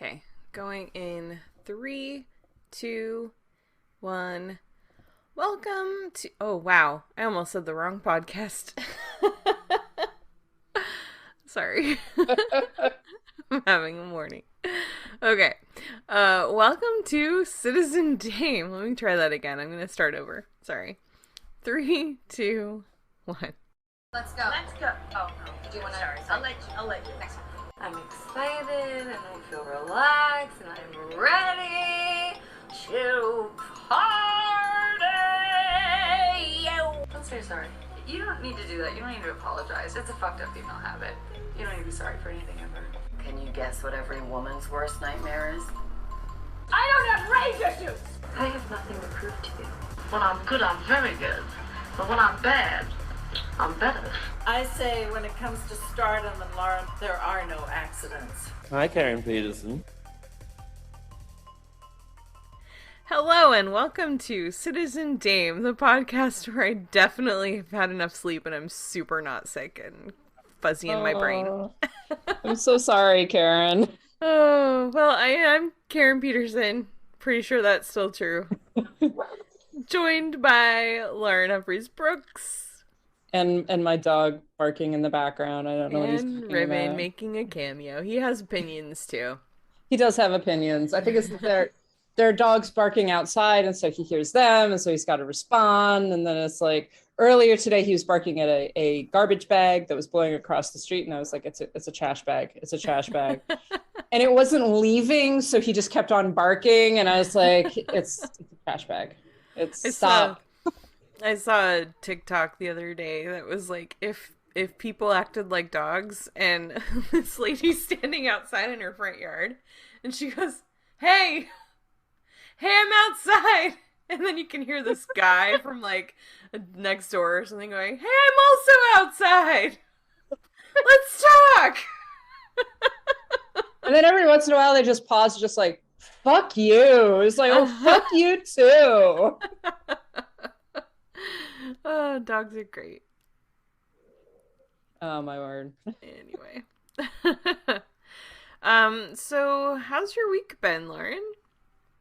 Okay, going in 3, 2, 1. Welcome to. Oh, wow. I almost said the wrong podcast. Sorry. I'm having a morning. Okay. Welcome to Citizen Dame. Let me try that again. I'm going to start over. Sorry. 3, 2, 1. Let's go. Let's go. Oh, no. Do you want to? Sorry. I'll let you. Next one. I'm excited and I feel relaxed and I'm ready to party. Don't say sorry. You don't need to do that. You don't need to apologize. It's a fucked up female habit. You don't need to be sorry for anything ever. Can you guess what every woman's worst nightmare is? I don't have rage issues. I have nothing to prove to you. When I'm good, I'm very good. But when I'm bad, I'm better. I say when it comes to stardom and Lauren, there are no accidents. Hi, Karen Peterson. Hello and welcome to Citizen Dame, the podcast where I definitely have had enough sleep and I'm super not sick and fuzzy in my brain. I'm so sorry, Karen. Oh, well, I'm Karen Peterson. Pretty sure that's still true. Joined by Lauren Humphries Brooks. And my dog barking in the background. I don't know what he's And talking Ribbon about. making a cameo. He has opinions too. He does have opinions. I think it's that there are dogs barking outside, and so he hears them, and so he's got to respond. And then it's like earlier today, he was barking at a garbage bag that was blowing across the street, and I was like, it's a trash bag. It's a trash bag. And it wasn't leaving, so he just kept on barking, and I was like, it's a trash bag. Stop. I saw a TikTok the other day that was like, if people acted like dogs, and this lady's standing outside in her front yard, and she goes, hey, I'm outside. And then you can hear this guy from like next door or something going, hey, I'm also outside. Let's talk. And then every once in a while, they just pause, just like, fuck you. It's like, oh, fuck you too. Oh, dogs are great. Oh, my word. Anyway. So how's your week been, Lauren?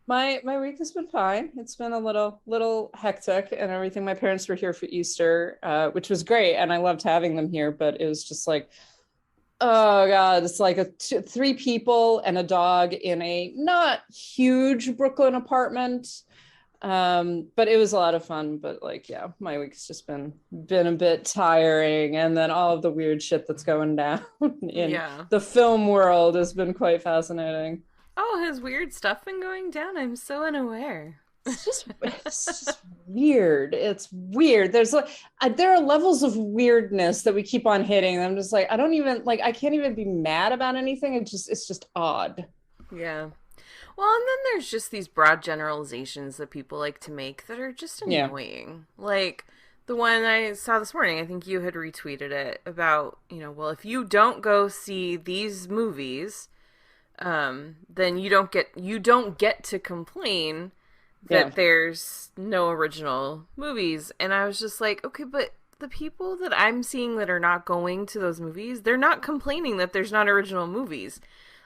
My week has been fine. It's been a little hectic and everything. My parents were here for Easter, which was great, and I loved having them here, but it was just like, oh God, it's like three people and a dog in a not huge Brooklyn apartment. But it was a lot of fun. But like, yeah, my week's just been a bit tiring, and then all of the weird shit that's going down in the film world has been quite fascinating. Oh, has weird stuff been going down? I'm so unaware. It's just weird. It's weird. There's like there are levels of weirdness that we keep on hitting. I'm just like, I can't even be mad about anything. It's just odd. Yeah. Well, and then there's just these broad generalizations that people like to make that are just annoying. Yeah. Like the one I saw this morning, I think you had retweeted it about, well, if you don't go see these movies, then you don't get to complain that there's no original movies. And I was just like, okay, but the people that I'm seeing that are not going to those movies, they're not complaining that there's not original movies.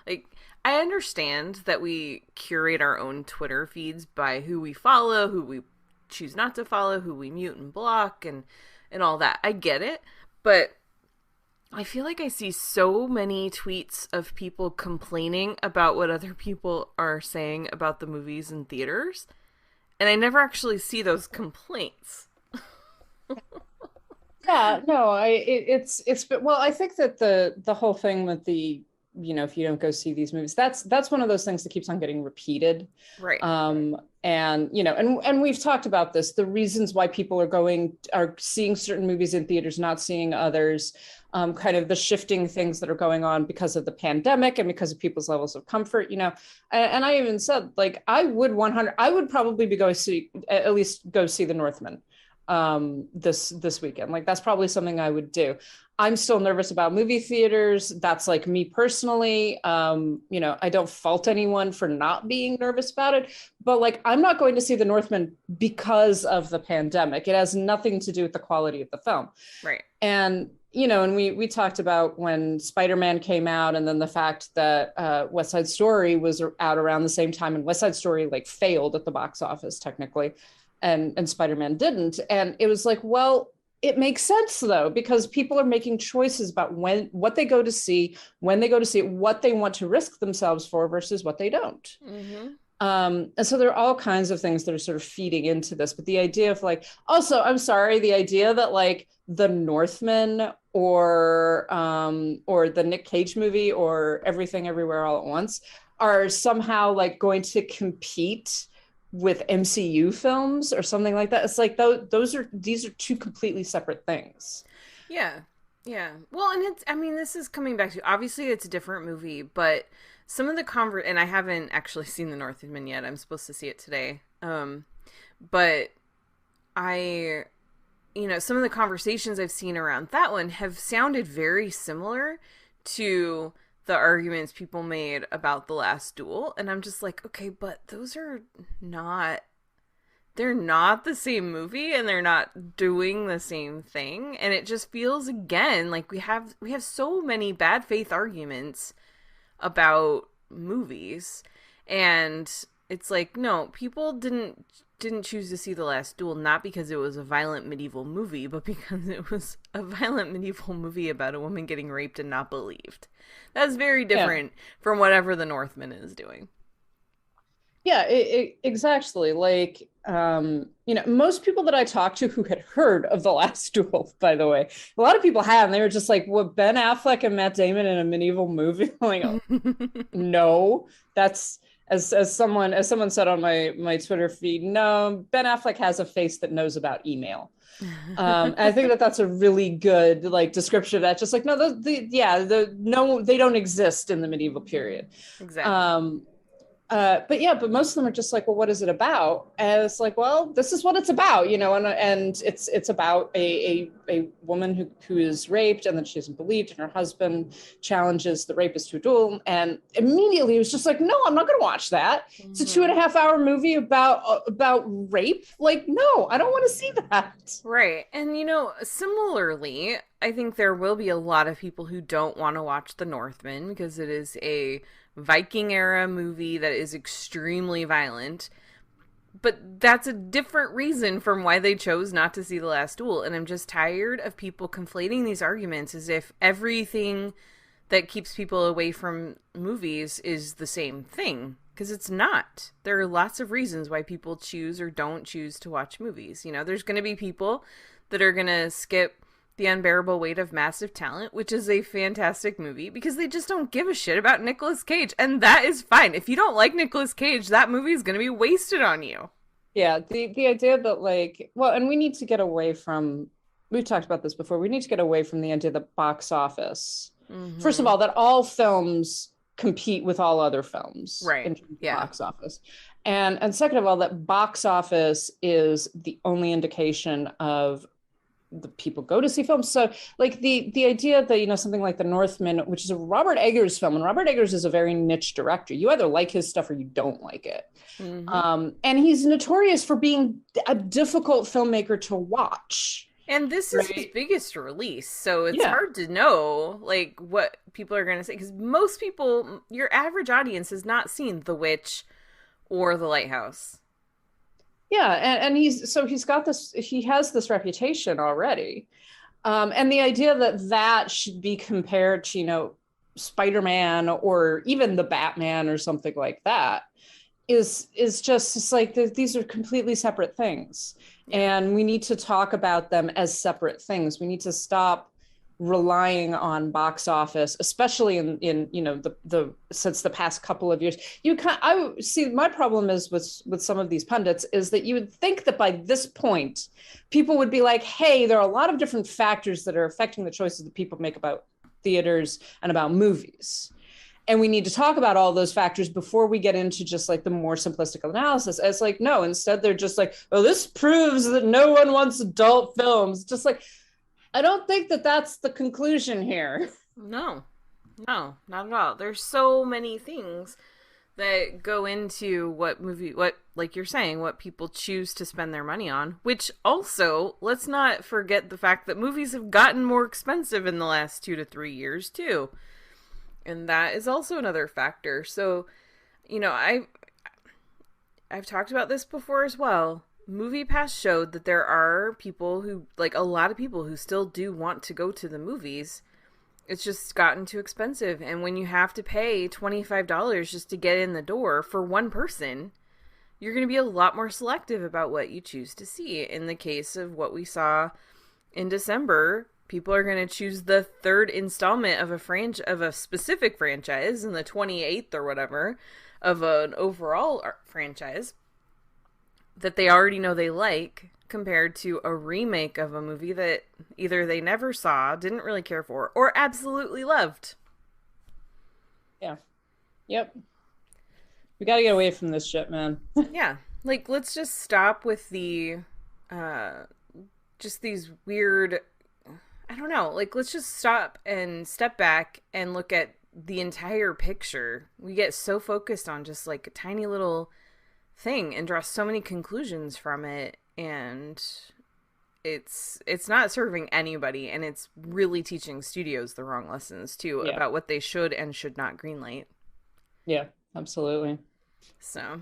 Like, I understand that we curate our own Twitter feeds by who we follow, who we choose not to follow, who we mute and block, and all that. I get it, but I feel like I see so many tweets of people complaining about what other people are saying about the movies in theaters, and I never actually see those complaints. Yeah, no, it's well, I think that the whole thing with the if you don't go see these movies, that's one of those things that keeps on getting repeated. Right. And and we've talked about this, the reasons why people are seeing certain movies in theaters, not seeing others, kind of the shifting things that are going on because of the pandemic and because of people's levels of comfort, and I even said, like, I would probably be going to see, at least go see the Northmen this weekend. Like, that's probably something I would do. I'm still nervous about movie theaters. That's like me personally. I don't fault anyone for not being nervous about it, but like, I'm not going to see the Northmen because of the pandemic. It has nothing to do with the quality of the film. Right. And and we talked about when Spider-Man came out, and then the fact that West Side Story was out around the same time, and West Side Story like failed at the box office technically, and Spider-Man didn't. And it was like, well, it makes sense though, because people are making choices about what they go to see, when they go to see it, what they want to risk themselves for versus what they don't. Mm-hmm. And so there are all kinds of things that are sort of feeding into this. But the idea of like, also, I'm sorry, the idea that like the Northmen or the Nick Cage movie or Everything Everywhere All at Once are somehow like going to compete with MCU films or something like that. It's like these are two completely separate things. Yeah. Yeah. Well, and this is coming back to, obviously it's a different movie, but some of the and I haven't actually seen The Northman yet. I'm supposed to see it today. But some of the conversations I've seen around that one have sounded very similar to the arguments people made about The Last Duel. And I'm just like, okay, but those are they're not the same movie, and they're not doing the same thing. And it just feels, again, like we have so many bad faith arguments about movies, and it's like, no, people didn't choose to see The Last Duel not because it was a violent medieval movie, but because it was a violent medieval movie about a woman getting raped and not believed. That's very different from whatever the Northman is doing. Yeah, exactly. Like, most people that I talked to who had heard of The Last Duel, by the way, a lot of people have, and they were just like, "What, Ben Affleck and Matt Damon in a medieval movie?" Like, no, that's as someone said on my Twitter feed. No, Ben Affleck has a face that knows about email. And I think that's a really good like description of that. Just like, no, they don't exist in the medieval period. Exactly. But most of them are just like, well, what is it about? And it's like, well, this is what it's about, and it's about a woman who is raped, and then she isn't believed, and her husband challenges the rapist to a duel. And immediately it was just like, no, I'm not going to watch that. Mm-hmm. It's a 2.5-hour movie about rape. Like, no, I don't want to see that. Right. And, similarly, I think there will be a lot of people who don't want to watch The Northman because it is a Viking era movie that is extremely violent, but that's a different reason from why they chose not to see The Last Duel. And I'm just tired of people conflating these arguments as if everything that keeps people away from movies is the same thing, because it's not. There are lots of reasons why people choose or don't choose to watch movies. There's going to be people that are going to skip The Unbearable Weight of Massive Talent, which is a fantastic movie, because they just don't give a shit about Nicolas Cage, and that is fine. If you don't like Nicolas Cage, that movie is going to be wasted on you. Yeah, the idea that and we need to get away from, we've talked about this before, we need to get away from the idea that box office, first of all, that all films compete with all other films, right? In terms of box office, and second of all, that box office is the only indication of the people go to see films. So like the idea that, something like The Northman, which is a Robert Eggers film, and Robert Eggers is a very niche director. You either like his stuff or you don't like it. Mm-hmm. And he's notorious for being a difficult filmmaker to watch. And this is his biggest release. So it's hard to know like what people are going to say, because most people, your average audience, has not seen The Witch or The Lighthouse. Yeah, and he has this reputation already. And the idea that should be compared to, Spider-Man or even the Batman or something like that is just, it's like these are completely separate things. And we need to talk about them as separate things. We need to stop relying on box office, especially in the since the past couple of years. I see my problem is with some of these pundits is that you would think that by this point people would be like, hey, there are a lot of different factors that are affecting the choices that people make about theaters and about movies, and we need to talk about all those factors before we get into just like the more simplistic analysis. And it's like, no, instead they're just like, well, this proves that no one wants adult films. Just like, I don't think that that's the conclusion here. No, not at all. There's so many things that go into what like you're saying, what people choose to spend their money on, which also, let's not forget the fact that movies have gotten more expensive in the last 2 to 3 years too. And that is also another factor. So, I've talked about this before as well. MoviePass showed that there are people who, like a lot of people who still do want to go to the movies. It's just gotten too expensive. And when you have to pay $25 just to get in the door for one person, you're going to be a lot more selective about what you choose to see. In the case of what we saw in December, people are going to choose the third installment of a specific franchise and the 28th or whatever of an overall franchise that they already know they like, compared to a remake of a movie that either they never saw, didn't really care for, or absolutely loved. Yeah. Yep. We got to get away from this shit, man. Yeah. Like, let's just stop with the, just these weird, I don't know, like, let's just stop and step back and look at the entire picture. We get so focused on just like a tiny little thing and draw so many conclusions from it, and it's not serving anybody, and it's really teaching studios the wrong lessons too, about what they should and should not greenlight. Yeah, absolutely. So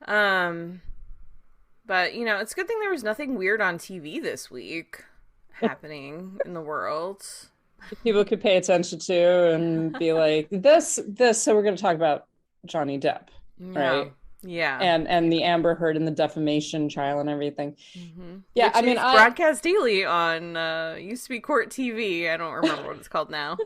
but it's a good thing there was nothing weird on TV this week happening in the world. People could pay attention to and be like, this. So we're going to talk about Johnny Depp, right? Yeah. And the Amber Heard and the defamation trial and everything. Mm-hmm. Yeah, which I mean, I broadcast daily on used to be Court TV. I don't remember what it's called now.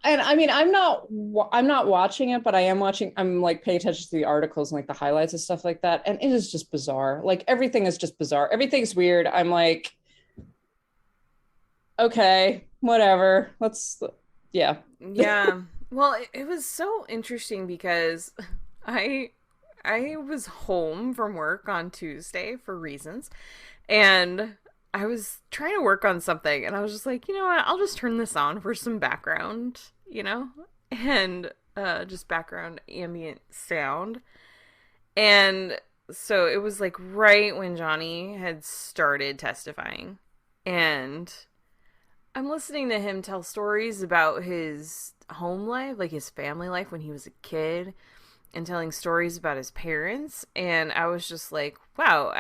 And I mean, I'm not watching it, but I am watching. I'm like paying attention to the articles and like the highlights and stuff like that. And it is just bizarre. Like everything is just bizarre. Everything's weird. I'm like, okay, whatever. Yeah. Well, it was so interesting because I was home from work on Tuesday for reasons, and I was trying to work on something, and I was just like, you know what, I'll just turn this on for some background, and just background ambient sound. And so it was like right when Johnny had started testifying, and I'm listening to him tell stories about his home life, like his family life when he was a kid, and telling stories about his parents. And I was just like, wow,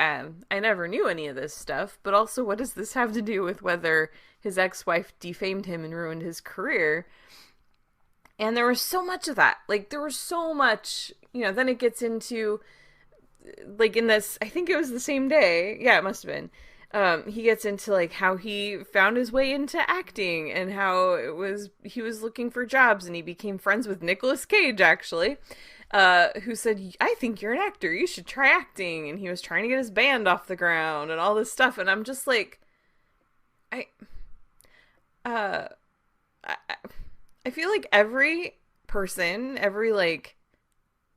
I never knew any of this stuff. But also, what does this have to do with whether his ex-wife defamed him and ruined his career? And there was so much of that. Like, there was so much, then it gets into, like, in this, I think it was the same day. Yeah, it must have been. He gets into like how he found his way into acting and how he was looking for jobs, and he became friends with Nicolas Cage, actually, who said, I think you're an actor, you should try acting. And he was trying to get his band off the ground and all this stuff. And I'm just like, I feel like every person, every like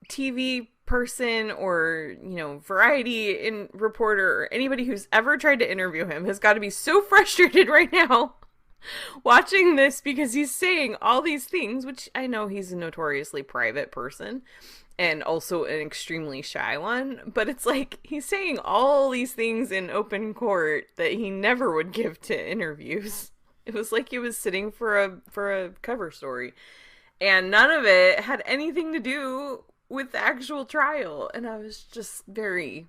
TV person or variety reporter or anybody who's ever tried to interview him has got to be so frustrated right now watching this, because he's saying all these things, which I know he's a notoriously private person and also an extremely shy one, but it's like he's saying all these things in open court that he never would give to interviews. It was like he was sitting for a cover story, and none of it had anything to do with the actual trial. And I was just very,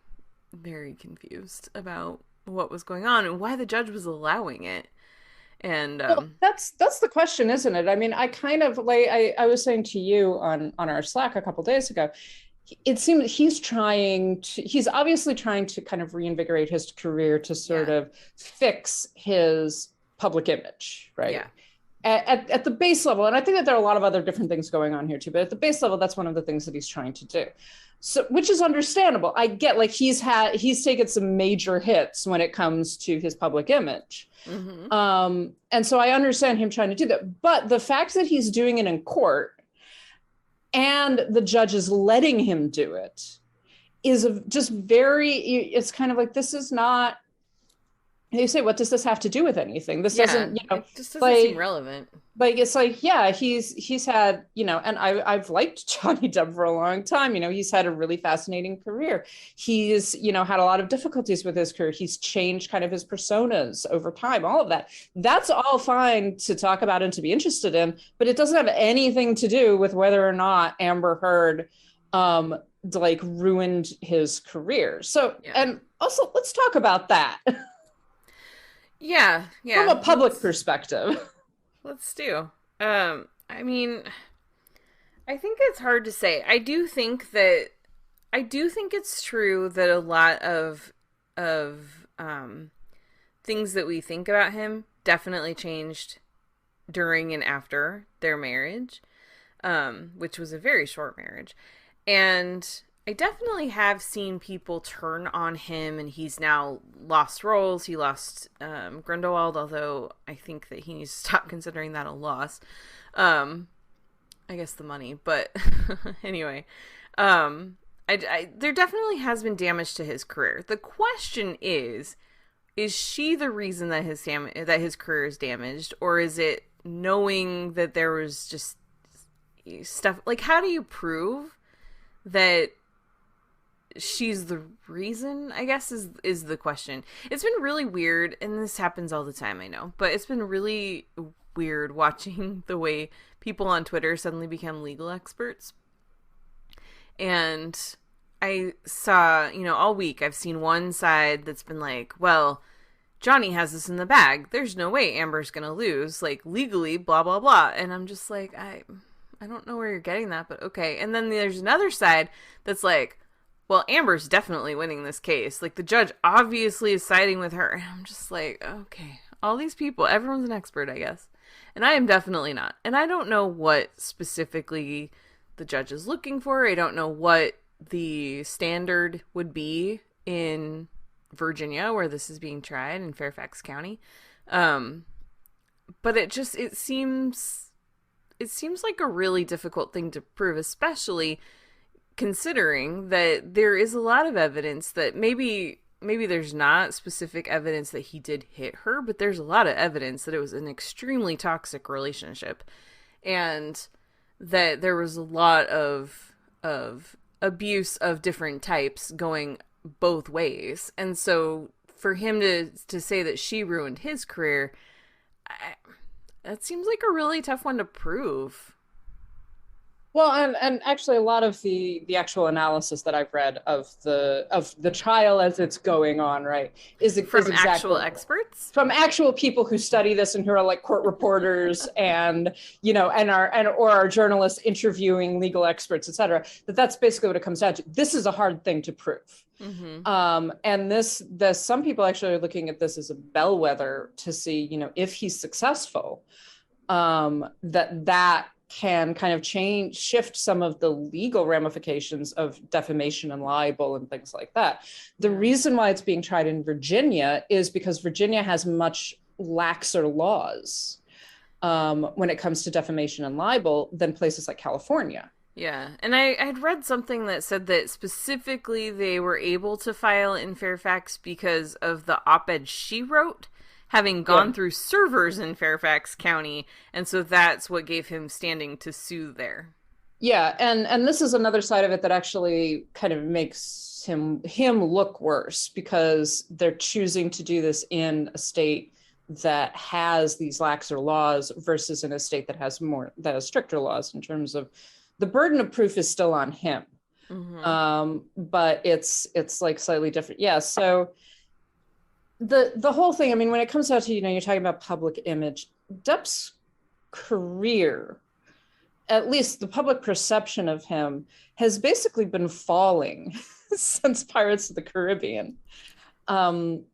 very confused about what was going on and why the judge was allowing it. And that's the question, isn't it? I mean, I kind of like I was saying to you on our Slack a couple days ago, it seems he's obviously trying to kind of reinvigorate his career to sort of fix his public image, right? Yeah. At the base level, and I think that there are a lot of other different things going on here too, but at the base level, that's one of the things that he's trying to do. So, which is understandable. I get, like, he's taken some major hits when it comes to his public image. Mm-hmm. And so I understand him trying to do that. But the fact that he's doing it in court and the judge is letting him do it is just very, it's kind of like, this is not And you say, what does this have to do with anything? This doesn't, it just doesn't seem relevant. Like, it's like, yeah, he's had, and I've liked Johnny Depp for a long time. He's had a really fascinating career. He's, had a lot of difficulties with his career. He's changed kind of his personas over time, all of that. That's all fine to talk about and to be interested in, but it doesn't have anything to do with whether or not Amber Heard, like, ruined his career. So, and also, let's talk about that. Yeah. From a public perspective. Let's do. I mean, I think it's hard to say. I do think it's true that a lot of things that we think about him definitely changed during and after their marriage, which was a very short marriage. And I definitely have seen people turn on him, and he's now lost roles. He lost Grindelwald, although I think that he needs to stop considering that a loss. I guess the money, but anyway, there definitely has been damage to his career. The question is she the reason that his career is damaged, or is it knowing that there was just stuff? Like, how do you prove that she's the reason, I guess, is the question. It's been really weird, and this happens all the time, I know, but it's been really weird watching the way people on Twitter suddenly become legal experts. And I saw, all week, I've seen one side that's been like, well, Johnny has this in the bag. There's no way Amber's gonna lose, like, legally, blah, blah, blah. And I'm just like, I don't know where you're getting that, but okay. And then there's another side that's like, well, Amber's definitely winning this case. Like, the judge obviously is siding with her. And I'm just like, okay, all these people, everyone's an expert, I guess. And I am definitely not. And I don't know what specifically the judge is looking for. I don't know what the standard would be in Virginia, where this is being tried, in Fairfax County. But it seems like a really difficult thing to prove, especially considering that there is a lot of evidence that maybe there's not specific evidence that he did hit her, but there's a lot of evidence that it was an extremely toxic relationship, and that there was a lot of abuse of different types going both ways. And so for him to say that she ruined his career, that seems like a really tough one to prove. Well, and actually a lot of the actual analysis that I've read of the trial as it's going on, right, is from exactly, actual experts, from actual people who study this and who are like court reporters and or are journalists interviewing legal experts, etc. That's basically what it comes down to. This is a hard thing to prove. Mm-hmm. And there's some people actually are looking at this as a bellwether to see, if he's successful, that can kind of shift some of the legal ramifications of defamation and libel and things like that. The reason why it's being tried in Virginia is because Virginia has much laxer laws when it comes to defamation and libel than places like California. Yeah, and I'd read something that said that specifically they were able to file in Fairfax because of the op-ed she wrote, having gone through servers in Fairfax County, and so that's what gave him standing to sue there. Yeah, and this is another side of it that actually kind of makes him look worse, because they're choosing to do this in a state that has these laxer laws versus in a state that has stricter laws in terms of the burden of proof is still on him. Mm-hmm. But it's like slightly different. Yeah, so the whole thing, I mean, when it comes out to, you're talking about public image, Depp's career, at least the public perception of him, has basically been falling since Pirates of the Caribbean. And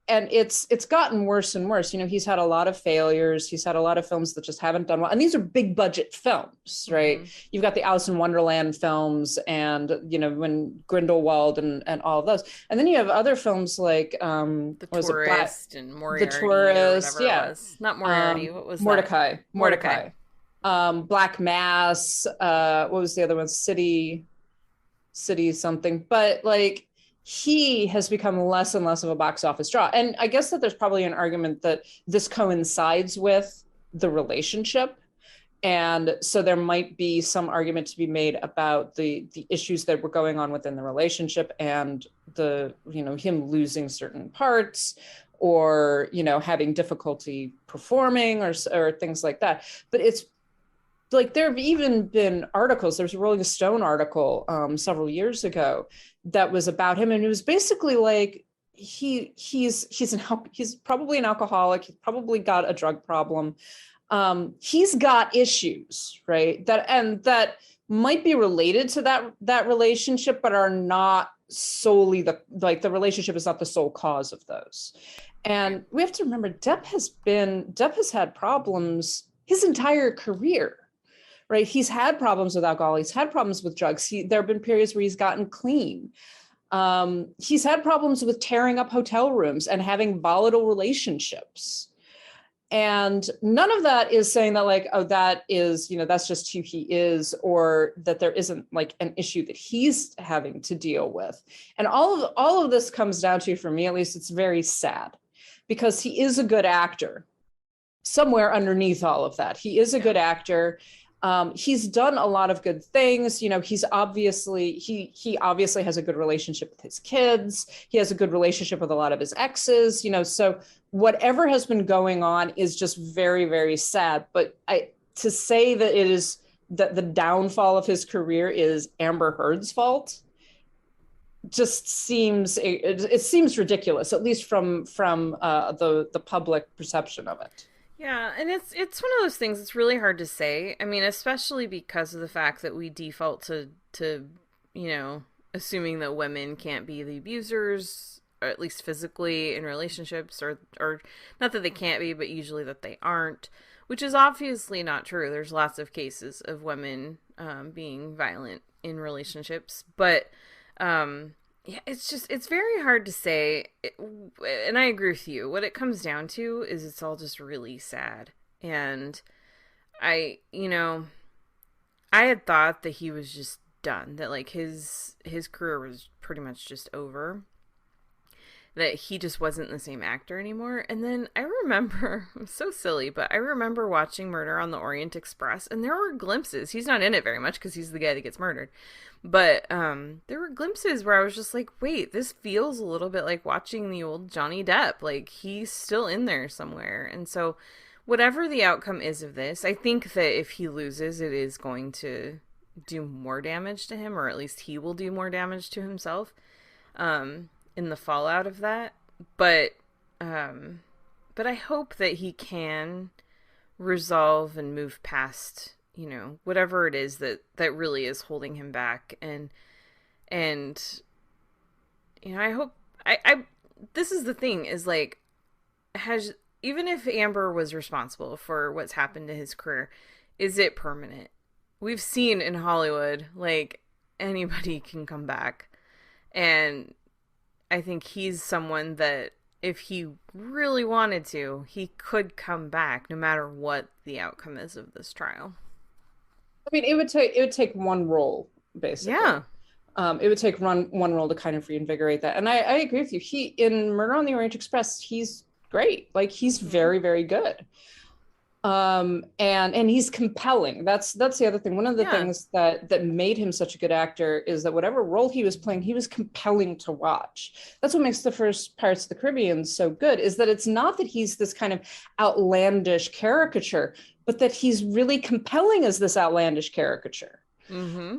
it's gotten worse and worse. He's had a lot of failures. He's had a lot of films that just haven't done well. And these are big budget films, right? Mm-hmm. You've got the Alice in Wonderland films and, when Grindelwald and all of those. And then you have other films like The Tourist and Moriarty. The Tourist, yeah. It was. Not Moriarty. What was Mordecai. that? Mordecai. Black Mass. What was the other one? City something. But like, he has become less and less of a box office draw. And I guess that there's probably an argument that this coincides with the relationship. And so there might be some argument to be made about the issues that were going on within the relationship and the, him losing certain parts or, having difficulty performing or things like that. But it's like, there have even been articles, there's a Rolling Stone article several years ago that was about him. And it was basically like, he's probably an alcoholic. He's probably got a drug problem. He's got issues, right? That might be related to that relationship, but are not solely the relationship is not the sole cause of those. And we have to remember, Depp has had problems his entire career, right? He's had problems with alcohol. He's had problems with drugs. There have been periods where he's gotten clean. He's had problems with tearing up hotel rooms and having volatile relationships. And none of that is saying that like, oh, that is, that's just who he is, or that there isn't like an issue that he's having to deal with. And all of this comes down to, for me at least, it's very sad because he is a good actor. Somewhere underneath all of that, he is a good actor. He's done a lot of good things. He's obviously, he obviously has a good relationship with his kids. He has a good relationship with a lot of his exes, so whatever has been going on is just very, very sad. But to say that it is that the downfall of his career is Amber Heard's fault just seems, it seems ridiculous, at least from the public perception of it. Yeah, and it's one of those things that's really hard to say. I mean, especially because of the fact that we default to assuming that women can't be the abusers, or at least physically in relationships, or not that they can't be, but usually that they aren't, which is obviously not true. There's lots of cases of women being violent in relationships, but yeah, it's very hard to say, and I agree with you. What it comes down to is it's all just really sad. And I had thought that he was just done, that like his career was pretty much just over, that he just wasn't the same actor anymore. And then I remember, it was so silly, but I remember watching Murder on the Orient Express, and there were glimpses. He's not in it very much because he's the guy that gets murdered. But there were glimpses where I was just like, wait, this feels a little bit like watching the old Johnny Depp. Like, he's still in there somewhere. And so whatever the outcome is of this, I think that if he loses, it is going to do more damage to him, or at least he will do more damage to himself in the fallout of that. But I hope that he can resolve and move past whatever it is that really is holding him back. And I hope, this is the thing, is like, even if Amber was responsible for what's happened to his career, is it permanent? We've seen in Hollywood, like, anybody can come back. And I think he's someone that if he really wanted to, he could come back no matter what the outcome is of this trial. I mean, it would take one role, basically. Yeah. It would take one role to kind of reinvigorate that. And I agree with you. He, in Murder on the Orient Express, he's great. Like, he's very, very good. And he's compelling. That's the other thing. One of the things that made him such a good actor is that whatever role he was playing, he was compelling to watch. That's what makes the first Pirates of the Caribbean so good, is that it's not that he's this kind of outlandish caricature, but that he's really compelling as this outlandish caricature. Mm-hmm.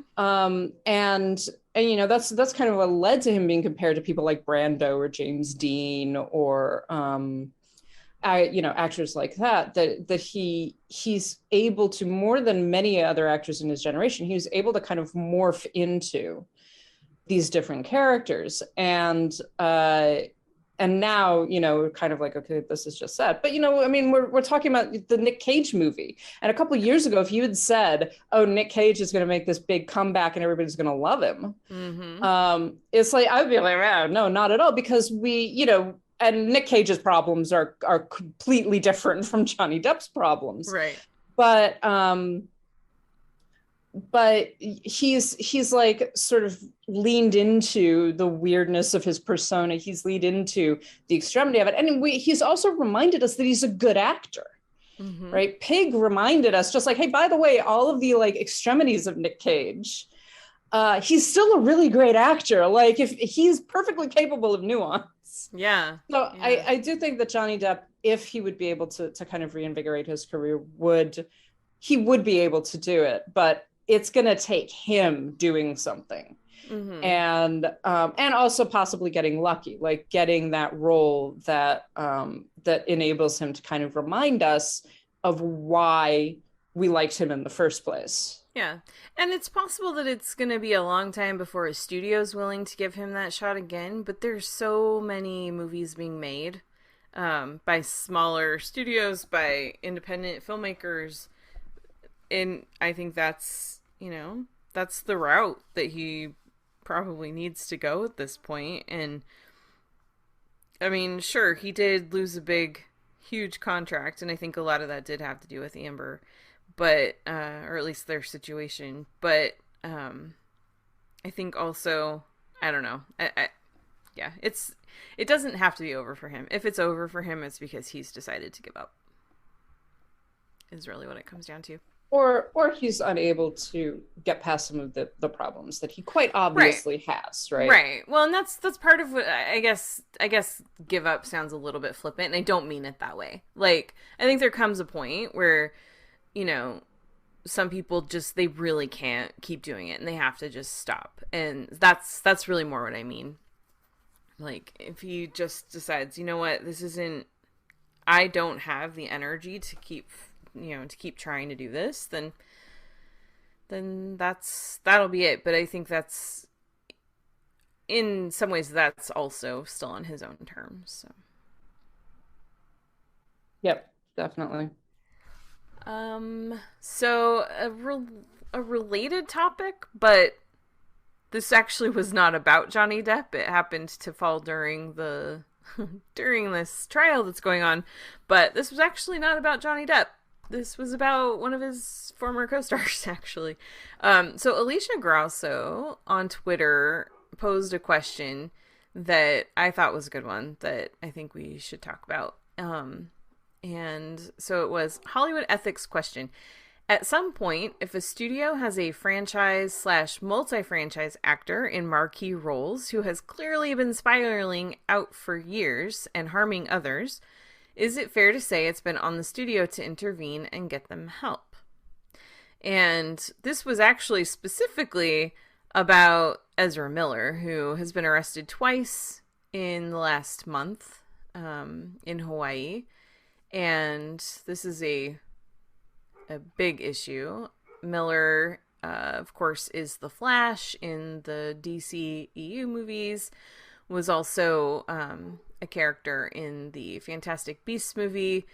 And that's kind of what led to him being compared to people like Brando or James Dean or actors like that he's able to, more than many other actors in his generation, he was able to kind of morph into these different characters. And now, kind of like, okay, this is just sad. But, I mean, we're talking about the Nick Cage movie. And a couple of years ago, if you had said, oh, Nick Cage is going to make this big comeback and everybody's going to love him, it's like, I'd be like, oh, no, not at all. Because and Nick Cage's problems are completely different from Johnny Depp's problems. Right. But but he's like sort of leaned into the weirdness of his persona. He's leaned into the extremity of it. And he's also reminded us that he's a good actor. Mm-hmm. Right? Pig reminded us, just like, hey, by the way, all of the like extremities of Nick Cage, he's still a really great actor. Like, if he's perfectly capable of nuance. Yeah. So yeah. I do think that Johnny Depp, if he would be able to kind of reinvigorate his career, he would be able to do it, but it's going to take him doing something. Mm-hmm. And also possibly getting lucky, like getting that role that that enables him to kind of remind us of why we liked him in the first place. Yeah. And it's possible that it's going to be a long time before a studio's willing to give him that shot again, but there's so many movies being made by smaller studios, by independent filmmakers. And I think that's, that's the route that he probably needs to go at this point. And I mean, sure, he did lose a huge contract, and I think a lot of that did have to do with Amber, but or at least their situation. But I think also, I don't know, yeah, it doesn't have to be over for him. If it's over for him, it's because he's decided to give up, is really what it comes down to. Or he's unable to get past some of the problems that he quite obviously has, right? Right. Well, and that's part of what I guess give up sounds a little bit flippant, and I don't mean it that way. Like, I think there comes a point where, some people just, they really can't keep doing it and they have to just stop. And that's really more what I mean. Like, if he just decides, you know what, I don't have the energy to keep trying to do this, then that'll be it. But I think that's, in some ways, that's also still on his own terms. So. Yep, definitely. So a related topic, but this actually was not about Johnny Depp. It happened to fall during this trial that's going on, but this was actually not about Johnny Depp. This was about one of his former co-stars, actually. So Alicia Grasso on Twitter posed a question that I thought was a good one that I think we should talk about. And so it was Hollywood ethics question. At some point, if a studio has a franchise/multi-franchise actor in marquee roles who has clearly been spiraling out for years and harming others, is it fair to say it's been on the studio to intervene and get them help? And this was actually specifically about Ezra Miller, who has been arrested twice in the last month in Hawaii. And this is a big issue. Miller, of course, is the Flash in the DC EU movies, was also a character in the Fantastic Beasts movie.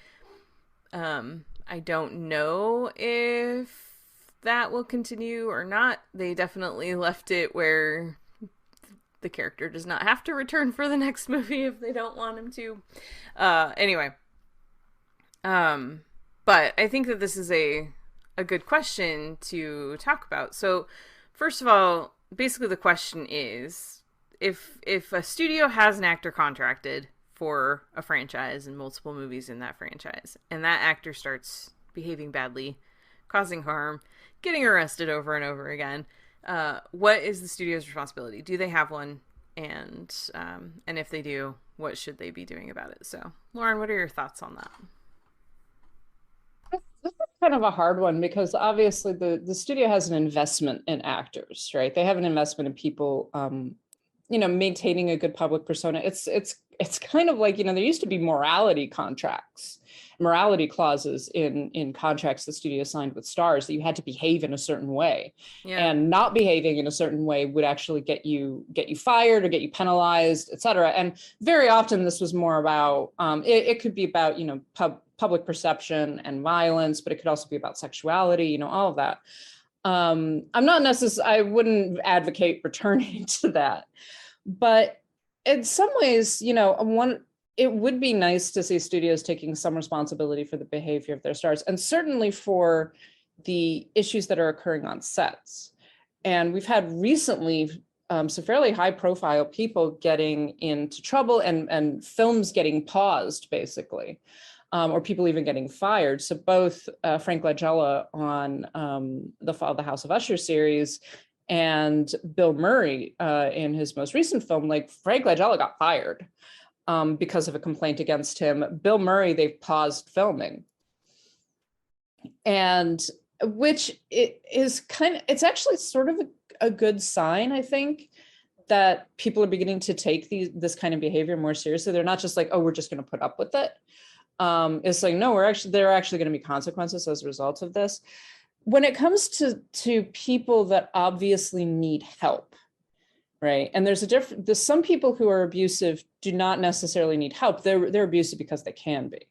I don't know if that will continue or not. They definitely left it where the character does not have to return for the next movie if they don't want him to. Anyway. But I think that this is a good question to talk about. So, first of all, basically the question is, if a studio has an actor contracted for a franchise and multiple movies in that franchise, and that actor starts behaving badly, causing harm, getting arrested over and over again, what is the studio's responsibility? Do they have one? And if they do, what should they be doing about it? So, Lauren, what are your thoughts on that? This is kind of a hard one because obviously the studio has an investment in actors, right? They have an investment in people, maintaining a good public persona. It's kind of like, there used to be morality clauses in contracts the studio signed with stars that you had to behave in a certain way, and not behaving in a certain way would actually get you fired or get you penalized, etc. And very often this was more about it could be about public perception and violence, but it could also be about sexuality, all of that. I wouldn't advocate returning to that, but in some ways, it would be nice to see studios taking some responsibility for the behavior of their stars, and certainly for the issues that are occurring on sets. And we've had recently some fairly high profile people getting into trouble and films getting paused, basically, or people even getting fired. So both Frank Langella on the Fall of the House of Usher series and Bill Murray in his most recent film, like Frank Langella got fired because of a complaint against him. Bill Murray, they've paused filming. And which it is it's actually sort of a good sign, I think, that people are beginning to take this kind of behavior more seriously. They're not just like, oh, we're just going to put up with it. It's like, no, there are actually going to be consequences as a result of this. When it comes to people that obviously need help, right? And there's some people who are abusive do not necessarily need help. They're abusive because they can be.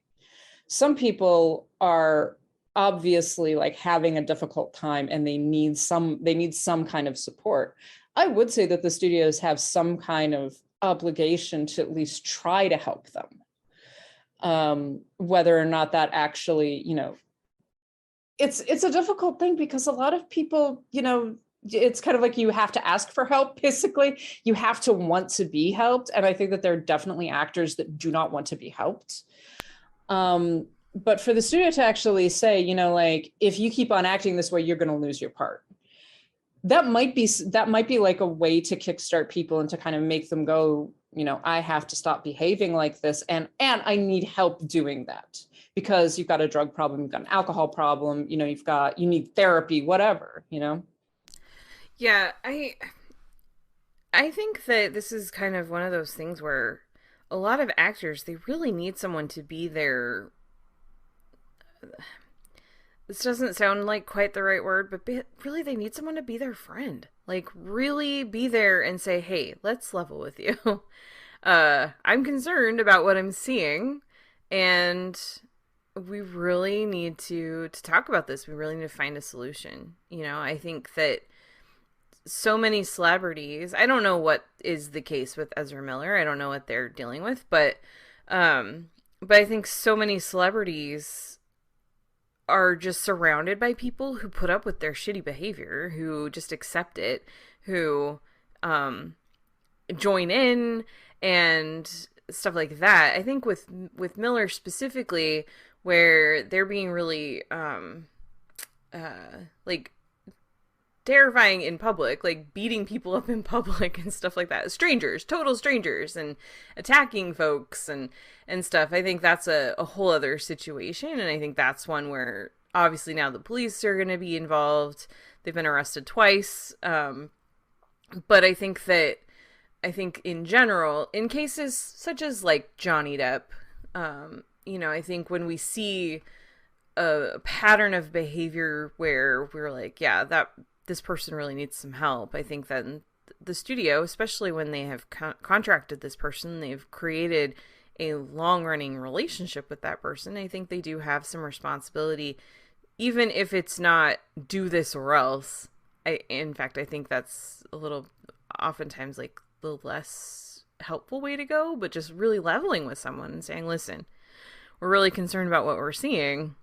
Some people are obviously like having a difficult time and they need some kind of support. I would say that the studios have some kind of obligation to at least try to help them. Whether or not that actually, it's a difficult thing because a lot of people, it's kind of like you have to ask for help, basically. You have to want to be helped. And I think that there are definitely actors that do not want to be helped. But for the studio to actually say, like, if you keep on acting this way, you're going to lose your part. That might be like a way to kickstart people and to kind of make them go, I have to stop behaving like this. And I need help doing that because you've got a drug problem, you've got an alcohol problem, you need therapy, whatever, Yeah, I think that this is kind of one of those things where a lot of actors, they really need someone to be their, this doesn't sound like quite the right word, but really they need someone to be their friend. Like, really be there and say, hey, let's level with you. I'm concerned about what I'm seeing, and we really need to talk about this. We really need to find a solution. I think that so many celebrities, I don't know what is the case with Ezra Miller. I don't know what they're dealing with, but I think so many celebrities are just surrounded by people who put up with their shitty behavior, who just accept it, who join in and stuff like that. I think with Miller specifically, where they're being really like terrifying in public, like beating people up in public and stuff like that, total strangers, and attacking folks and stuff. I think that's a whole other situation, and I think that's one where obviously now the police are going to be involved. They've been arrested twice, but I think in general, in cases such as like Johnny Depp, I think when we see a pattern of behavior where we're like, yeah, that this person really needs some help, I think that the studio, especially when they have contracted this person, they've created a long-running relationship with that person. I think they do have some responsibility, even if it's not do this or else. In fact, I think that's a little, oftentimes, like the less helpful way to go, but just really leveling with someone and saying, listen, we're really concerned about what we're seeing.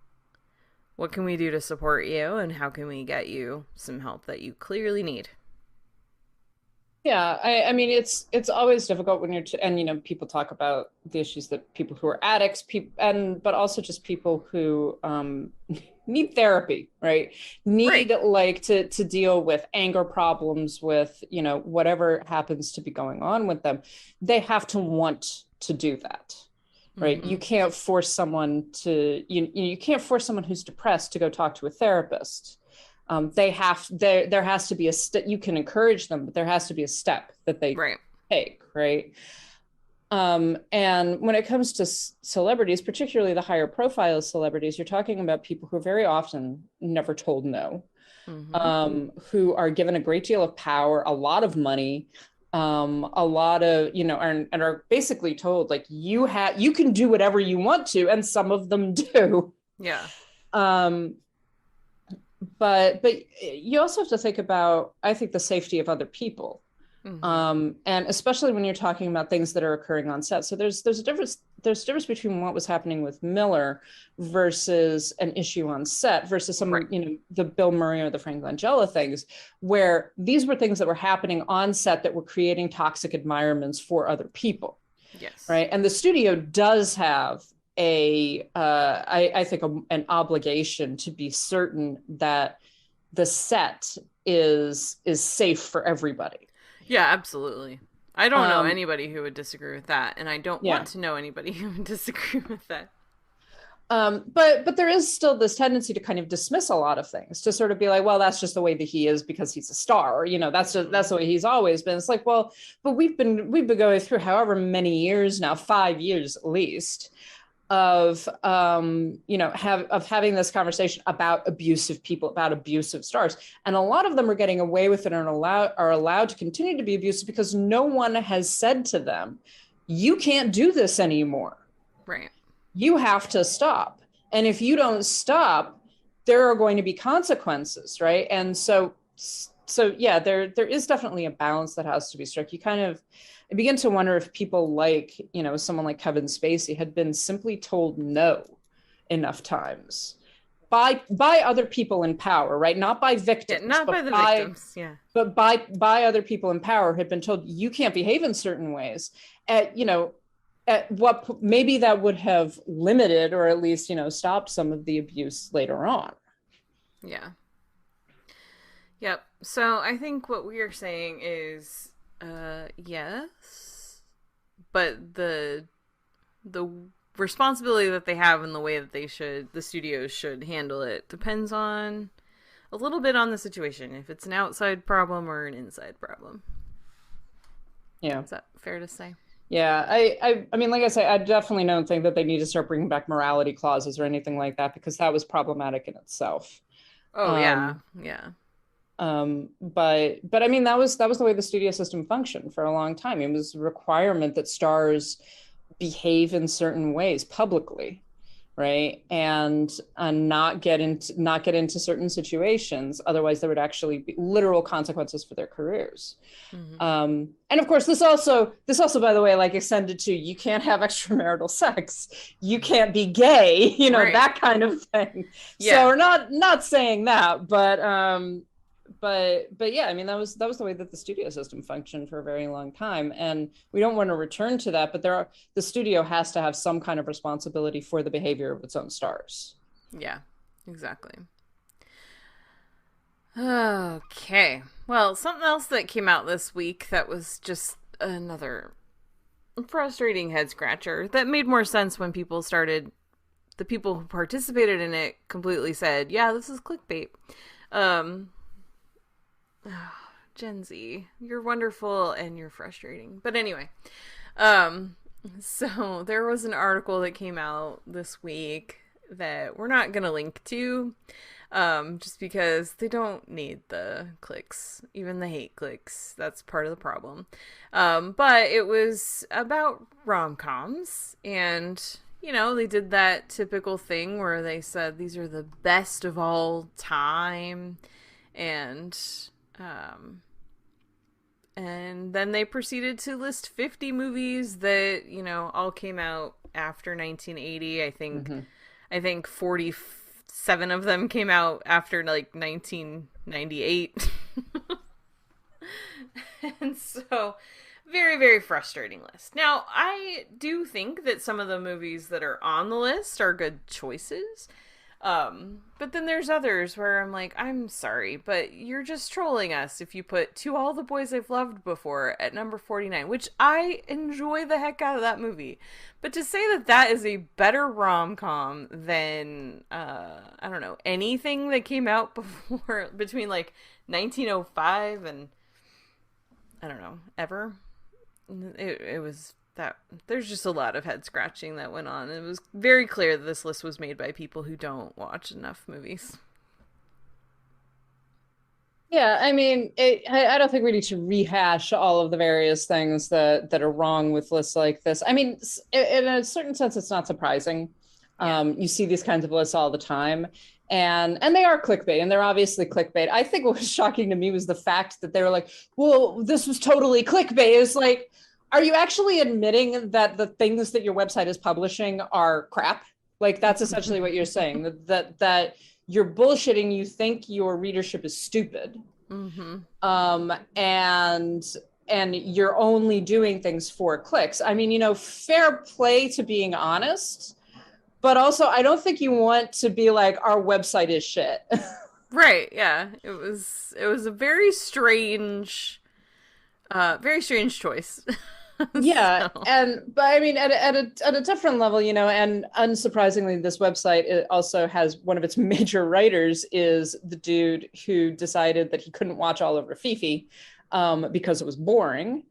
What can we do to support you, and how can we get you some help that you clearly need? Yeah, I mean, it's always difficult when you're, and people talk about the issues that people who are addicts, but also just people who need therapy, right? Need like to deal with anger problems, with whatever happens to be going on with them. They have to want to do that. Right. Mm-hmm. You can't force someone you can't force someone who's depressed to go talk to a therapist. There has to be you can encourage them, but there has to be a step that they take. Right. And when it comes to celebrities, particularly the higher profile celebrities, you're talking about people who are very often never told no, who are given a great deal of power, a lot of money, a lot of, and are basically told, like, you can do whatever you want to, and some of them do. Yeah. But you also have to think about, I think, the safety of other people, And especially when you're talking about things that are occurring on set. So there's a difference between what was happening with Miller versus an issue on set versus some, Right. The Bill Murray or the Frank Langella things, where these were things that were happening on set that were creating toxic environments for other people. Yes. Right. And the studio does have I think an obligation to be certain that the set is safe for everybody. Yeah, absolutely. I don't know anybody who would disagree with that, and I don't want to know anybody who would disagree with that. But there is still this tendency to kind of dismiss a lot of things, to sort of be like, well, that's just the way that he is because he's a star, that's the way he's always been. It's like, well, but we've been going through however many years now, 5 years at least, of having this conversation about abusive people, about abusive stars, and a lot of them are getting away with it and are allowed to continue to be abusive because no one has said to them, you can't do this anymore. Right. You have to stop, and if you don't stop, there are going to be consequences, right? And so yeah, there is definitely a balance that has to be struck. I begin to wonder if people like, someone like Kevin Spacey had been simply told no enough times by other people in power, right? Not by victims. Yeah, not by the victims, yeah. But by other people in power had been told, you can't behave in certain ways. At what maybe that would have limited or at least, stopped some of the abuse later on. Yeah. Yep. So I think what we are saying is, yes, but the responsibility that they have and the way that the studios should handle it depends on a little bit on the situation. If it's an outside problem or an inside problem. Yeah. Is that fair to say? Yeah, I mean, like I say, I definitely don't think that they need to start bringing back morality clauses or anything like that, because that was problematic in itself. Oh, yeah. But I mean, that was the way the studio system functioned for a long time. It was a requirement that stars behave in certain ways publicly, right? And not get into certain situations. Otherwise, there would actually be literal consequences for their careers. Mm-hmm. And of course, this also, by the way, like extended to, you can't have extramarital sex, you can't be gay, right. That kind of thing. Yeah. So we're not saying that, but yeah, I mean, that was the way that the studio system functioned for a very long time, and we don't want to return to that. But the studio has to have some kind of responsibility for the behavior of its own stars. Yeah, exactly. Okay, well, something else that came out this week that was just another frustrating head scratcher that made more sense when the people who participated in it completely said, yeah, this is clickbait. Gen Z, you're wonderful and you're frustrating. But anyway, so there was an article that came out this week that we're not going to link to, just because they don't need the clicks, even the hate clicks. That's part of the problem. But it was about rom-coms, and they did that typical thing where they said these are the best of all time, and then they proceeded to list 50 movies that, all came out after 1980. I think 47 of them came out after 1998. And so, very, very frustrating list. Now, I do think that some of the movies that are on the list are good choices. But then there's others where I'm like, I'm sorry, but you're just trolling us if you put To All the Boys I've Loved Before at number 49, which I enjoy the heck out of that movie. But to say that that is a better rom-com than, I don't know, anything that came out between 1905 and, I don't know, ever, it was... that there's just a lot of head scratching that went on. It was very clear that this list was made by people who don't watch enough movies. Yeah, I mean, I don't think we need to rehash all of the various things that are wrong with lists like this. I mean, in a certain sense, it's not surprising. You see these kinds of lists all the time. And they are clickbait, and they're obviously clickbait. I think what was shocking to me was the fact that they were like, well, this was totally clickbait. It's like, are you actually admitting that the things that your website is publishing are crap? Like, that's essentially what you're saying, that you're bullshitting, you think your readership is stupid. And you're only doing things for clicks. I mean, fair play to being honest, but also I don't think you want to be like, our website is shit. Right, yeah. It was a very strange choice. Yeah. But I mean, at a different level, and unsurprisingly, this website, it also has one of its major writers is the dude who decided that he couldn't watch Oliver Fifi because it was boring.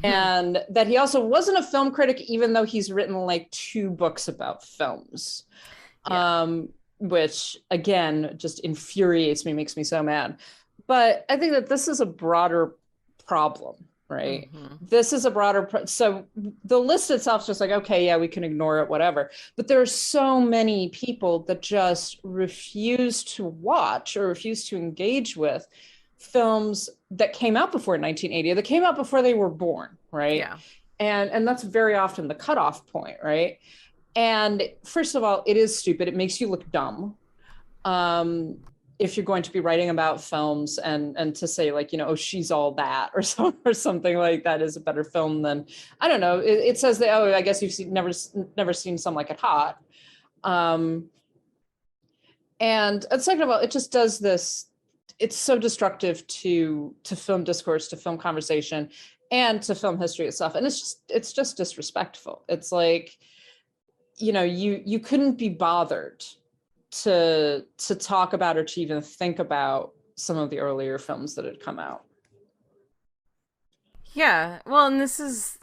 And that he also wasn't a film critic, even though he's written like 2 books about films. Which again just infuriates me, makes me so mad. But I think that this is a broader problem, right? This is a broader so the list itself is just like, okay, yeah, we can ignore it, whatever. But there are so many people that just refuse to watch or refuse to engage with films that came out before 1980, that came out before they were born, right? Yeah. And that's very often the cutoff point, right? And first of all, it is stupid. It makes you look dumb. If you're going to be writing about films and to say like, oh, She's All That or something like that is a better film than, I don't know. It says that, oh, I guess you've never seen Some Like It Hot. And second of all, it just does this. It's so destructive to film discourse, to film conversation, and to film history itself. And it's just disrespectful. It's like, you couldn't be bothered to talk about or to even think about some of the earlier films that had come out. Yeah. Well, and this is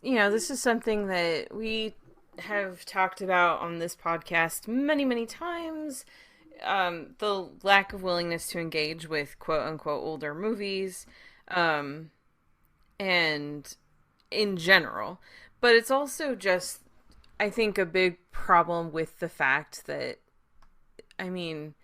something that we have talked about on this podcast many, many times. The lack of willingness to engage with quote unquote older movies, and in general. But it's also just, I think, a big problem with the fact that, I mean,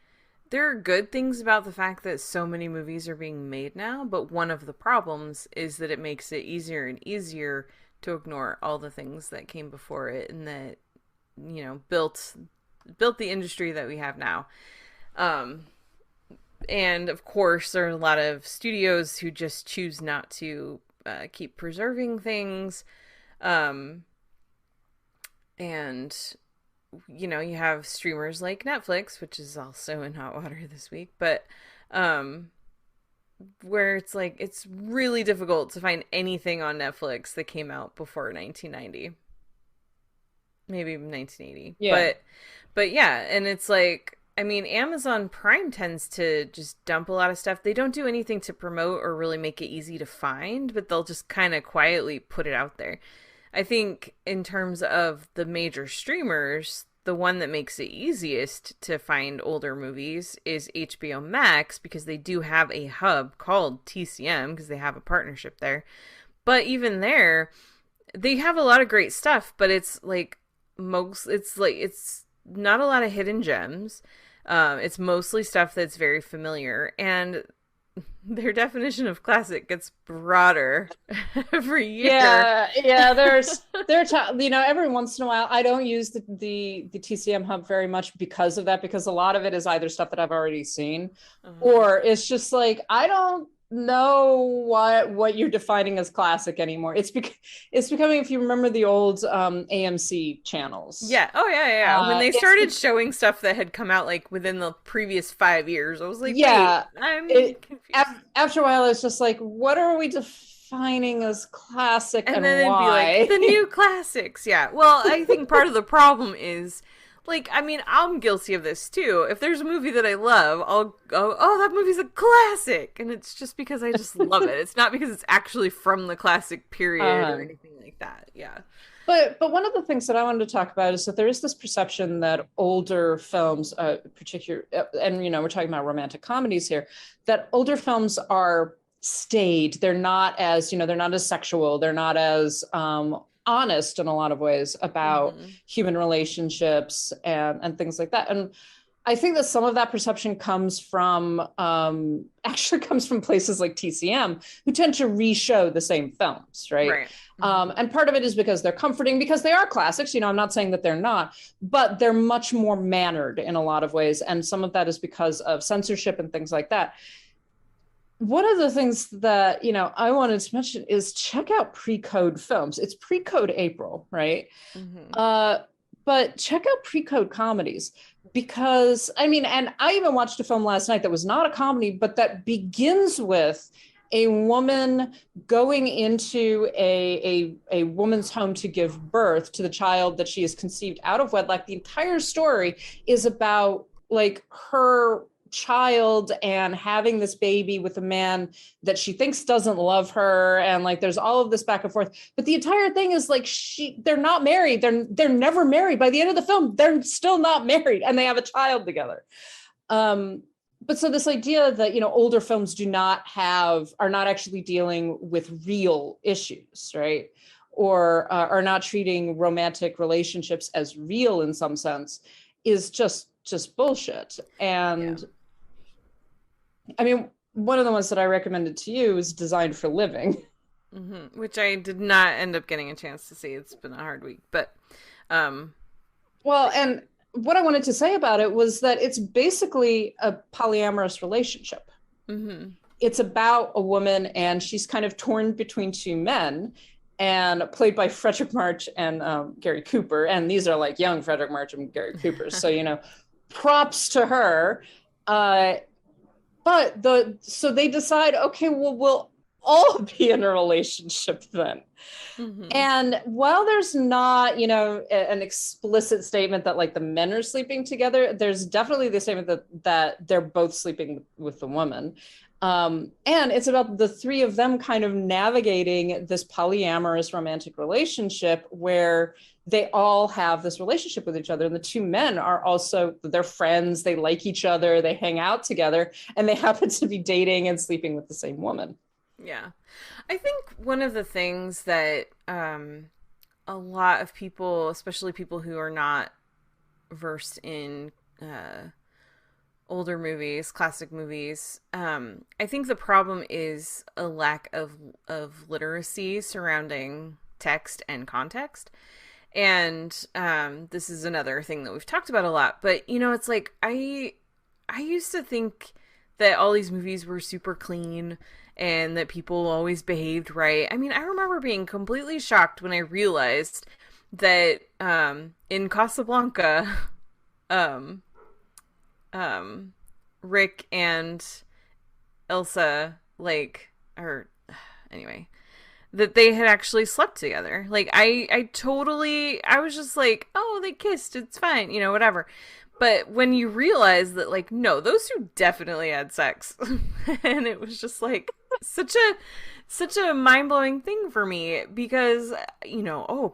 there are good things about the fact that so many movies are being made now, but one of the problems is that it makes it easier and easier to ignore all the things that came before it and that, built the industry that we have now. And of course there are a lot of studios who just choose not to keep preserving things. And you have streamers like Netflix, which is also in hot water this week, but where it's like, it's really difficult to find anything on Netflix that came out before 1990. Maybe 1980. Yeah. But yeah, and it's like, I mean, Amazon Prime tends to just dump a lot of stuff. They don't do anything to promote or really make it easy to find, but they'll just kind of quietly put it out there. I think in terms of the major streamers, the one that makes it easiest to find older movies is HBO Max, because they do have a hub called TCM, because they have a partnership there. But even there, they have a lot of great stuff, but it's not a lot of hidden gems. It's mostly stuff that's very familiar, and their definition of classic gets broader every year. Yeah. Every once in a while, I don't use the TCM hub very much because of that, because a lot of it is either stuff that I've already seen, or it's just like, I don't know what you're defining as classic anymore. It's becoming, if you remember the old AMC channels. Yeah. Oh yeah. When they started showing stuff that had come out like within the previous 5 years, I was like, yeah, I'm confused. After a while, it's just like, what are we defining as classic, and then why? It'd be like, the new classics. Yeah. Well, I think part of the problem is, like, I mean, I'm guilty of this too. If there's a movie that I love, I'll go, oh, that movie's a classic. And it's just because I just love it. It's not because it's actually from the classic period or anything like that. Yeah. But one of the things that I wanted to talk about is that there is this perception that older films, particular, and, we're talking about romantic comedies here, that older films are staid. They're not as, they're not as sexual. They're not as, honest in a lot of ways about human relationships and things like that. And I think that some of that perception comes from actually comes from places like TCM, who tend to re-show the same films, right? And part of it is because they're comforting, because they are classics. I'm not saying that they're not, but they're much more mannered in a lot of ways. And some of that is because of censorship and things like that. One of the things that, I wanted to mention is check out pre-code films. It's pre-code April, right? But check out pre-code comedies, because and I even watched a film last night that was not a comedy, but that begins with a woman going into a woman's home to give birth to the child that she has conceived out of wedlock. The entire story is about like her child and having this baby with a man that she thinks doesn't love her, and like there's all of this back and forth, but the entire thing is like they're not married, they're never married. By the end of the film, they're still not married, and they have a child together. But so this idea that older films are not actually dealing with real issues, right, or are not treating romantic relationships as real in some sense, is just bullshit. And one of the ones that I recommended to you is Designed for Living. Which I did not end up getting a chance to see. It's been a hard week, but well, and what I wanted to say about it was that it's basically a polyamorous relationship. It's about a woman, and she's kind of torn between two men, and played by Frederick March and Gary Cooper. And these are like young Frederick March and Gary Cooper. So, props to her. So they decide, okay, well, we'll all be in a relationship then. And while there's not, an explicit statement that like the men are sleeping together, there's definitely the statement that they're both sleeping with the woman. And it's about the three of them kind of navigating this polyamorous romantic relationship where they all have this relationship with each other. And the two men are also, they're friends, they like each other, they hang out together, and they happen to be dating and sleeping with the same woman. Yeah. I think one of the things that a lot of people, especially people who are not versed in older movies, classic movies, I think the problem is a lack of literacy surrounding text and context. And this is another thing that we've talked about a lot, but it's like I used to think that all these movies were super clean and that people always behaved right. I remember being completely shocked when I realized that in Casablanca, Rick and Elsa, that they had actually slept together. Like, I was just like, oh, they kissed, it's fine, whatever. But when you realize that, like, no, those two definitely had sex. And it was just like such a mind-blowing thing for me, because,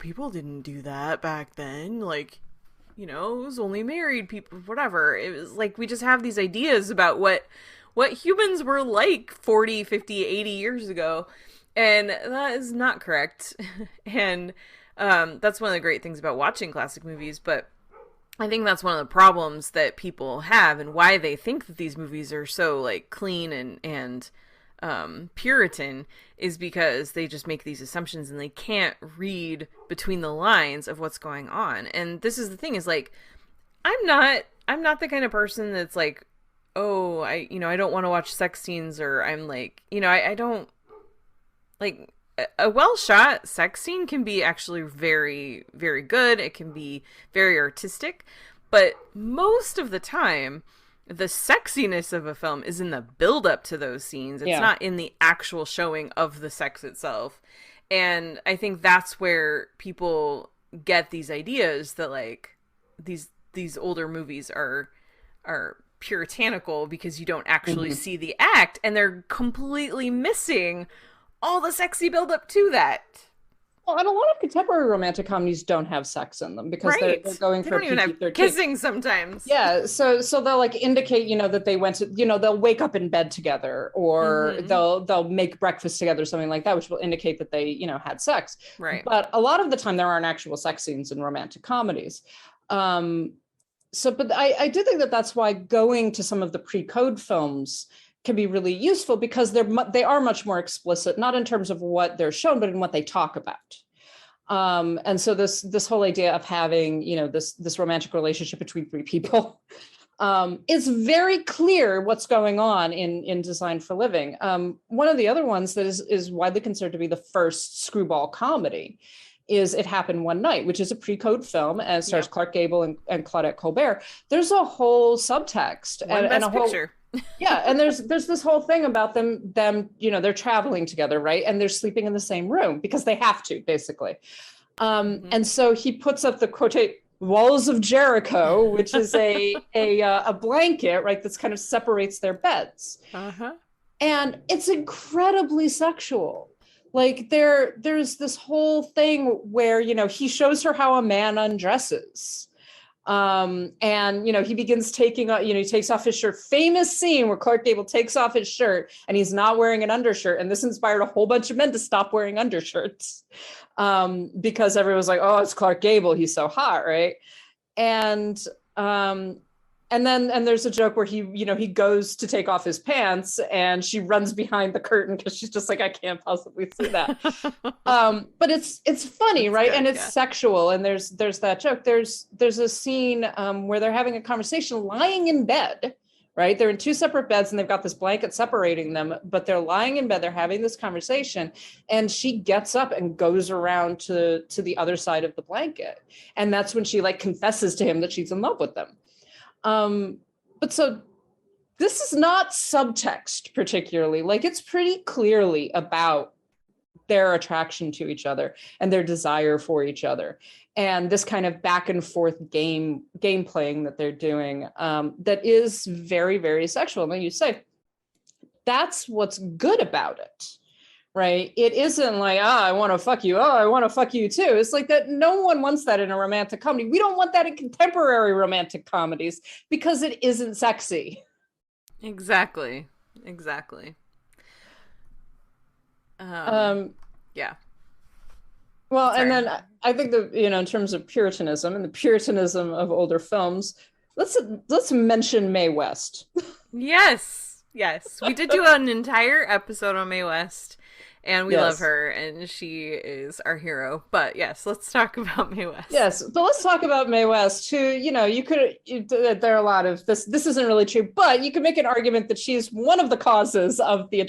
people didn't do that back then. Like, it was only married people, whatever. It was like, we just have these ideas about what humans were like 40, 50, 80 years ago. And that is not correct. And that's one of the great things about watching classic movies. But I think that's one of the problems that people have, and why they think that these movies are so like clean and Puritan, is because they just make these assumptions and they can't read between the lines of what's going on. And this is the thing, is like, I'm not the kind of person that's like, oh, I don't want to watch sex scenes, or I'm like, I don't like, a well-shot sex scene can be actually very, very good. It can be very artistic, but most of the time, the sexiness of a film is in the build-up to those scenes. It's not in the actual showing of the sex itself. And I think that's where people get these ideas that, like, these older movies are puritanical because you don't actually see the act, and they're completely missing all the sexy build-up to that. Well, and a lot of contemporary romantic comedies don't have sex in them because they're going for they don't even have kissing sometimes. Yeah, so they'll like indicate, that they went to, they'll wake up in bed together, or they'll make breakfast together, something like that, which will indicate that they, had sex. Right. But a lot of the time there aren't actual sex scenes in romantic comedies. but I do think that that's why going to some of the pre-code films can be really useful, because they are much more explicit, not in terms of what they're shown, but in what they talk about. And so this whole idea of having, this romantic relationship between three people is very clear what's going on in Design for Living. One of the other ones that is widely considered to be the first screwball comedy is It Happened One Night, which is a pre-code film and stars Clark Gable and Claudette Colbert. There's a whole subtext and a whole picture. Yeah, and there's this whole thing about them, they're traveling together, right? And they're sleeping in the same room because they have to, basically. And so he puts up the quote walls of Jericho, which is a blanket, right, that's kind of separates their beds. And it's incredibly sexual. Like there's this whole thing where, he shows her how a man undresses. And, he begins taking, he takes off his shirt. Famous scene where Clark Gable takes off his shirt and he's not wearing an undershirt. And this inspired a whole bunch of men to stop wearing undershirts because everyone's like, oh, it's Clark Gable. He's so hot, right? And then there's a joke where he goes to take off his pants and she runs behind the curtain because she's just like, I can't possibly see that. But it's funny, that's right? Good, and it's sexual. And there's that joke. There's a scene where they're having a conversation lying in bed, right? They're in two separate beds and they've got this blanket separating them, but they're lying in bed. They're having this conversation and she gets up and goes around to the other side of the blanket. And that's when she confesses to him that she's in love with them. But so this is not subtext particularly, it's pretty clearly about their attraction to each other and their desire for each other. And this kind of back and forth game playing that they're doing, that is very, very sexual. And then you say, that's what's good about it. Right? It isn't like, I want to fuck you. Oh, I want to fuck you too. It's like that. No one wants that in a romantic comedy. We don't want that in contemporary romantic comedies because it isn't sexy. Exactly. Yeah. Well, sorry. And then I think that, in terms of Puritanism and the Puritanism of older films, let's mention Mae West. Yes. We did do an entire episode on Mae West. And we love her, and she is our hero. But yes, let's talk about Mae West. Yes, but let's talk about Mae West, who, there are a lot of this. This isn't really true, but you can make an argument that she's one of the causes of the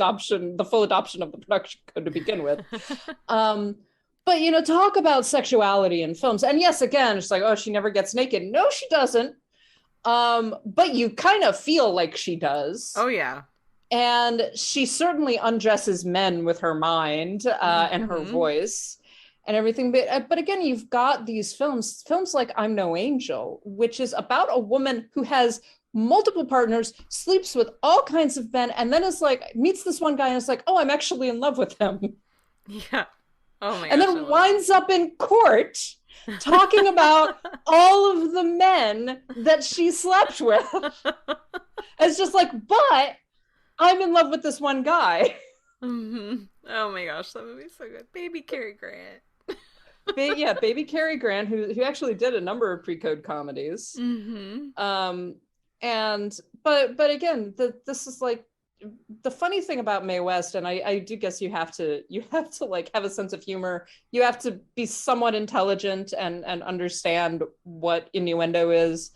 full adoption of the production code to begin with. But, talk about sexuality in films. And yes, again, it's like, oh, she never gets naked. No, she doesn't. But you kind of feel like she does. Oh, yeah. And she certainly undresses men with her mind and her voice and everything. But again, you've got these films like I'm No Angel, which is about a woman who has multiple partners, sleeps with all kinds of men, and then is like, meets this one guy and is like, oh, I'm actually in love with him. Yeah. Oh my gosh. And then winds up in court talking about all of the men that she slept with. It's just like, but I'm in love with this one guy. Mm-hmm. Oh my gosh, that movie's so good. Baby Cary Grant. Baby Cary Grant, who actually did a number of pre-code comedies. Mm-hmm. But again, this is like the funny thing about Mae West, and I do guess you have to have a sense of humor. You have to be somewhat intelligent and understand what innuendo is.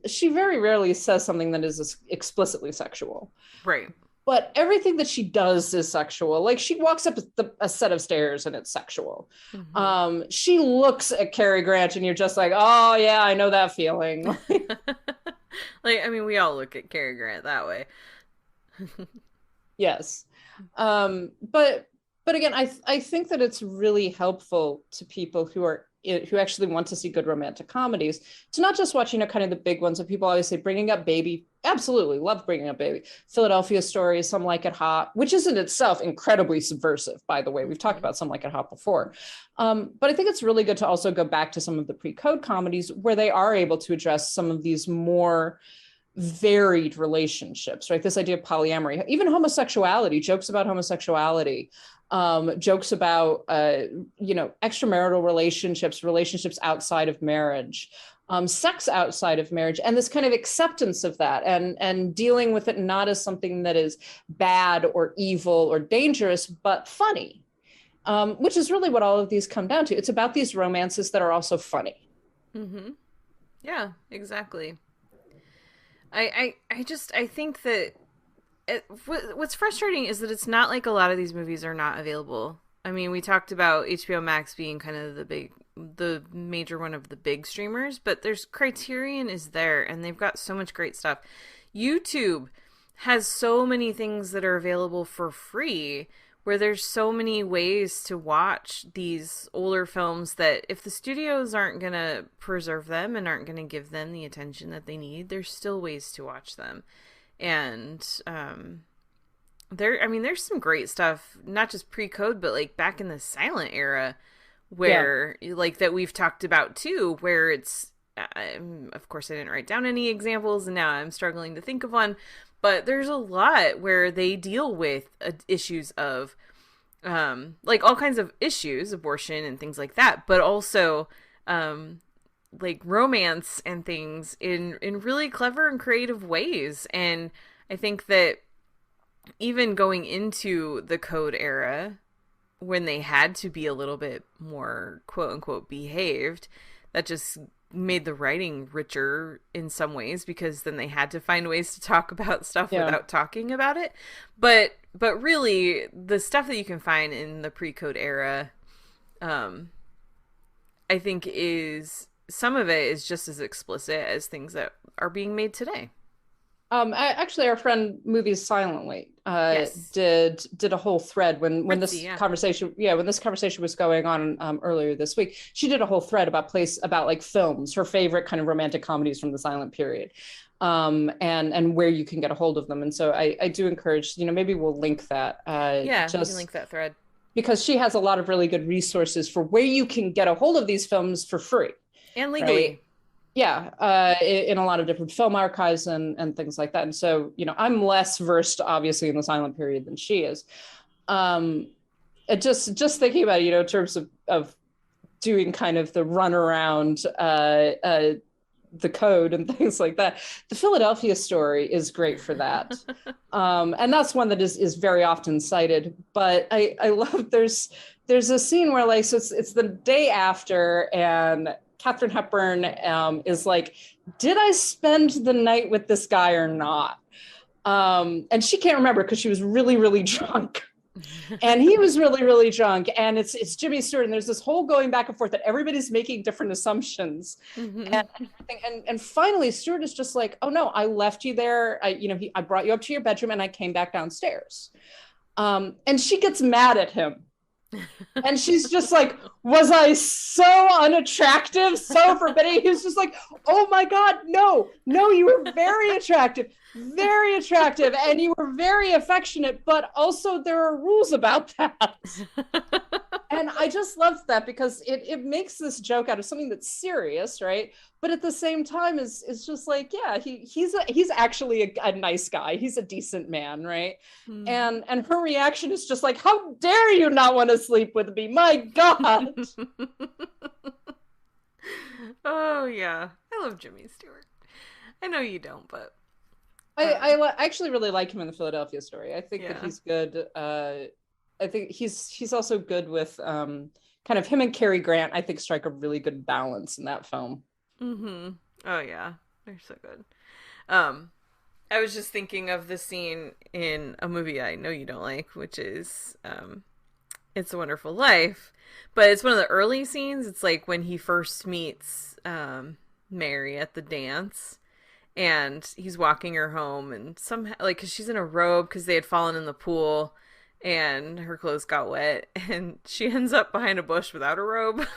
She very rarely says something that is explicitly sexual. Right. But everything that she does is sexual. Like, she walks up a set of stairs and it's sexual. Mm-hmm. She looks at Cary Grant and you're just like, oh yeah, I know that feeling. We all look at Cary Grant that way. Yes. But again, I think that it's really helpful to people who actually want to see good romantic comedies to not just watch, kind of the big ones. And people always say Bringing Up Baby. Absolutely love Bringing Up Baby. Philadelphia Story, Some Like It Hot, which is in itself incredibly subversive, by the way. We've talked about Some Like It Hot before. But I think it's really good to also go back to some of the pre-code comedies where they are able to address some of these more varied relationships, right? This idea of polyamory, even homosexuality, jokes about homosexuality, jokes about, extramarital relationships outside of marriage. sex outside of marriage, and this kind of acceptance of that, and dealing with it not as something that is bad or evil or dangerous, but funny, which is really what all of these come down to. It's about these romances that are also funny. Mm-hmm. Yeah, exactly. I think that what's frustrating is that it's not like a lot of these movies are not available. I mean, we talked about HBO Max being kind of the major one of the big streamers, but there's Criterion is there, and they've got so much great stuff. YouTube has so many things that are available for free, where there's so many ways to watch these older films that if the studios aren't going to preserve them and aren't going to give them the attention that they need, there's still ways to watch them. And there's some great stuff, not just pre-code, but like back in the silent era, where like that we've talked about too, where it's of course I didn't write down any examples and now I'm struggling to think of one, but there's a lot where they deal with issues of like all kinds of issues, abortion and things like that, but also like romance and things in really clever and creative ways. And I think that even going into the code era, when they had to be a little bit more quote unquote behaved, that just made the writing richer in some ways, because then they had to find ways to talk about stuff without talking about it. But really the stuff that you can find in the pre-code era, I think is some of it is just as explicit as things that are being made today. Actually, our friend Movies Silently Yes. did a whole thread when this yeah. conversation was going on earlier this week. She did a whole thread about like films, her favorite kind of romantic comedies from the silent period, and where you can get a hold of them. And so I do encourage, maybe we'll link that. We can link that thread, because she has a lot of really good resources for where you can get a hold of these films for free and legally. Right? Yeah, in a lot of different film archives and things like that. And so, I'm less versed, obviously, in the silent period than she is. Just thinking about, in terms of doing kind of the runaround, the code and things like that. The Philadelphia Story is great for that. And that's one that is very often cited. But I love, there's a scene where like, so it's the day after, and Katharine Hepburn is like, did I spend the night with this guy or not? And she can't remember because she was really, really drunk. And he was really, really drunk. And it's Jimmy Stewart. And there's this whole going back and forth that everybody's making different assumptions. Mm-hmm. And finally, Stewart is just like, oh, no, I left you there. I brought you up to your bedroom and I came back downstairs. And she gets mad at him. And she's just like, was I so unattractive, so forbidding? He was just like, oh my God, no, you were very attractive, and you were very affectionate, but also there are rules about that. And I just loved that because it makes this joke out of something that's serious, right? But at the same time is just like, yeah, he's actually a nice guy. He's a decent man, right? Mm. And her reaction is just like, how dare you not want to sleep with me? My God. Oh yeah, I love Jimmy Stewart. I know you don't, but I actually really like him in the Philadelphia Story. I think that he's good. I think he's also good with kind of him and Cary Grant. I think strike a really good balance in that film. Mm-hmm. Oh yeah, they're so good. I was just thinking of the scene in a movie I know you don't like, which is It's a Wonderful Life, but it's one of the early scenes. It's like when he first meets Mary at the dance, and he's walking her home, and somehow, like, because she's in a robe because they had fallen in the pool and her clothes got wet, and she ends up behind a bush without a robe.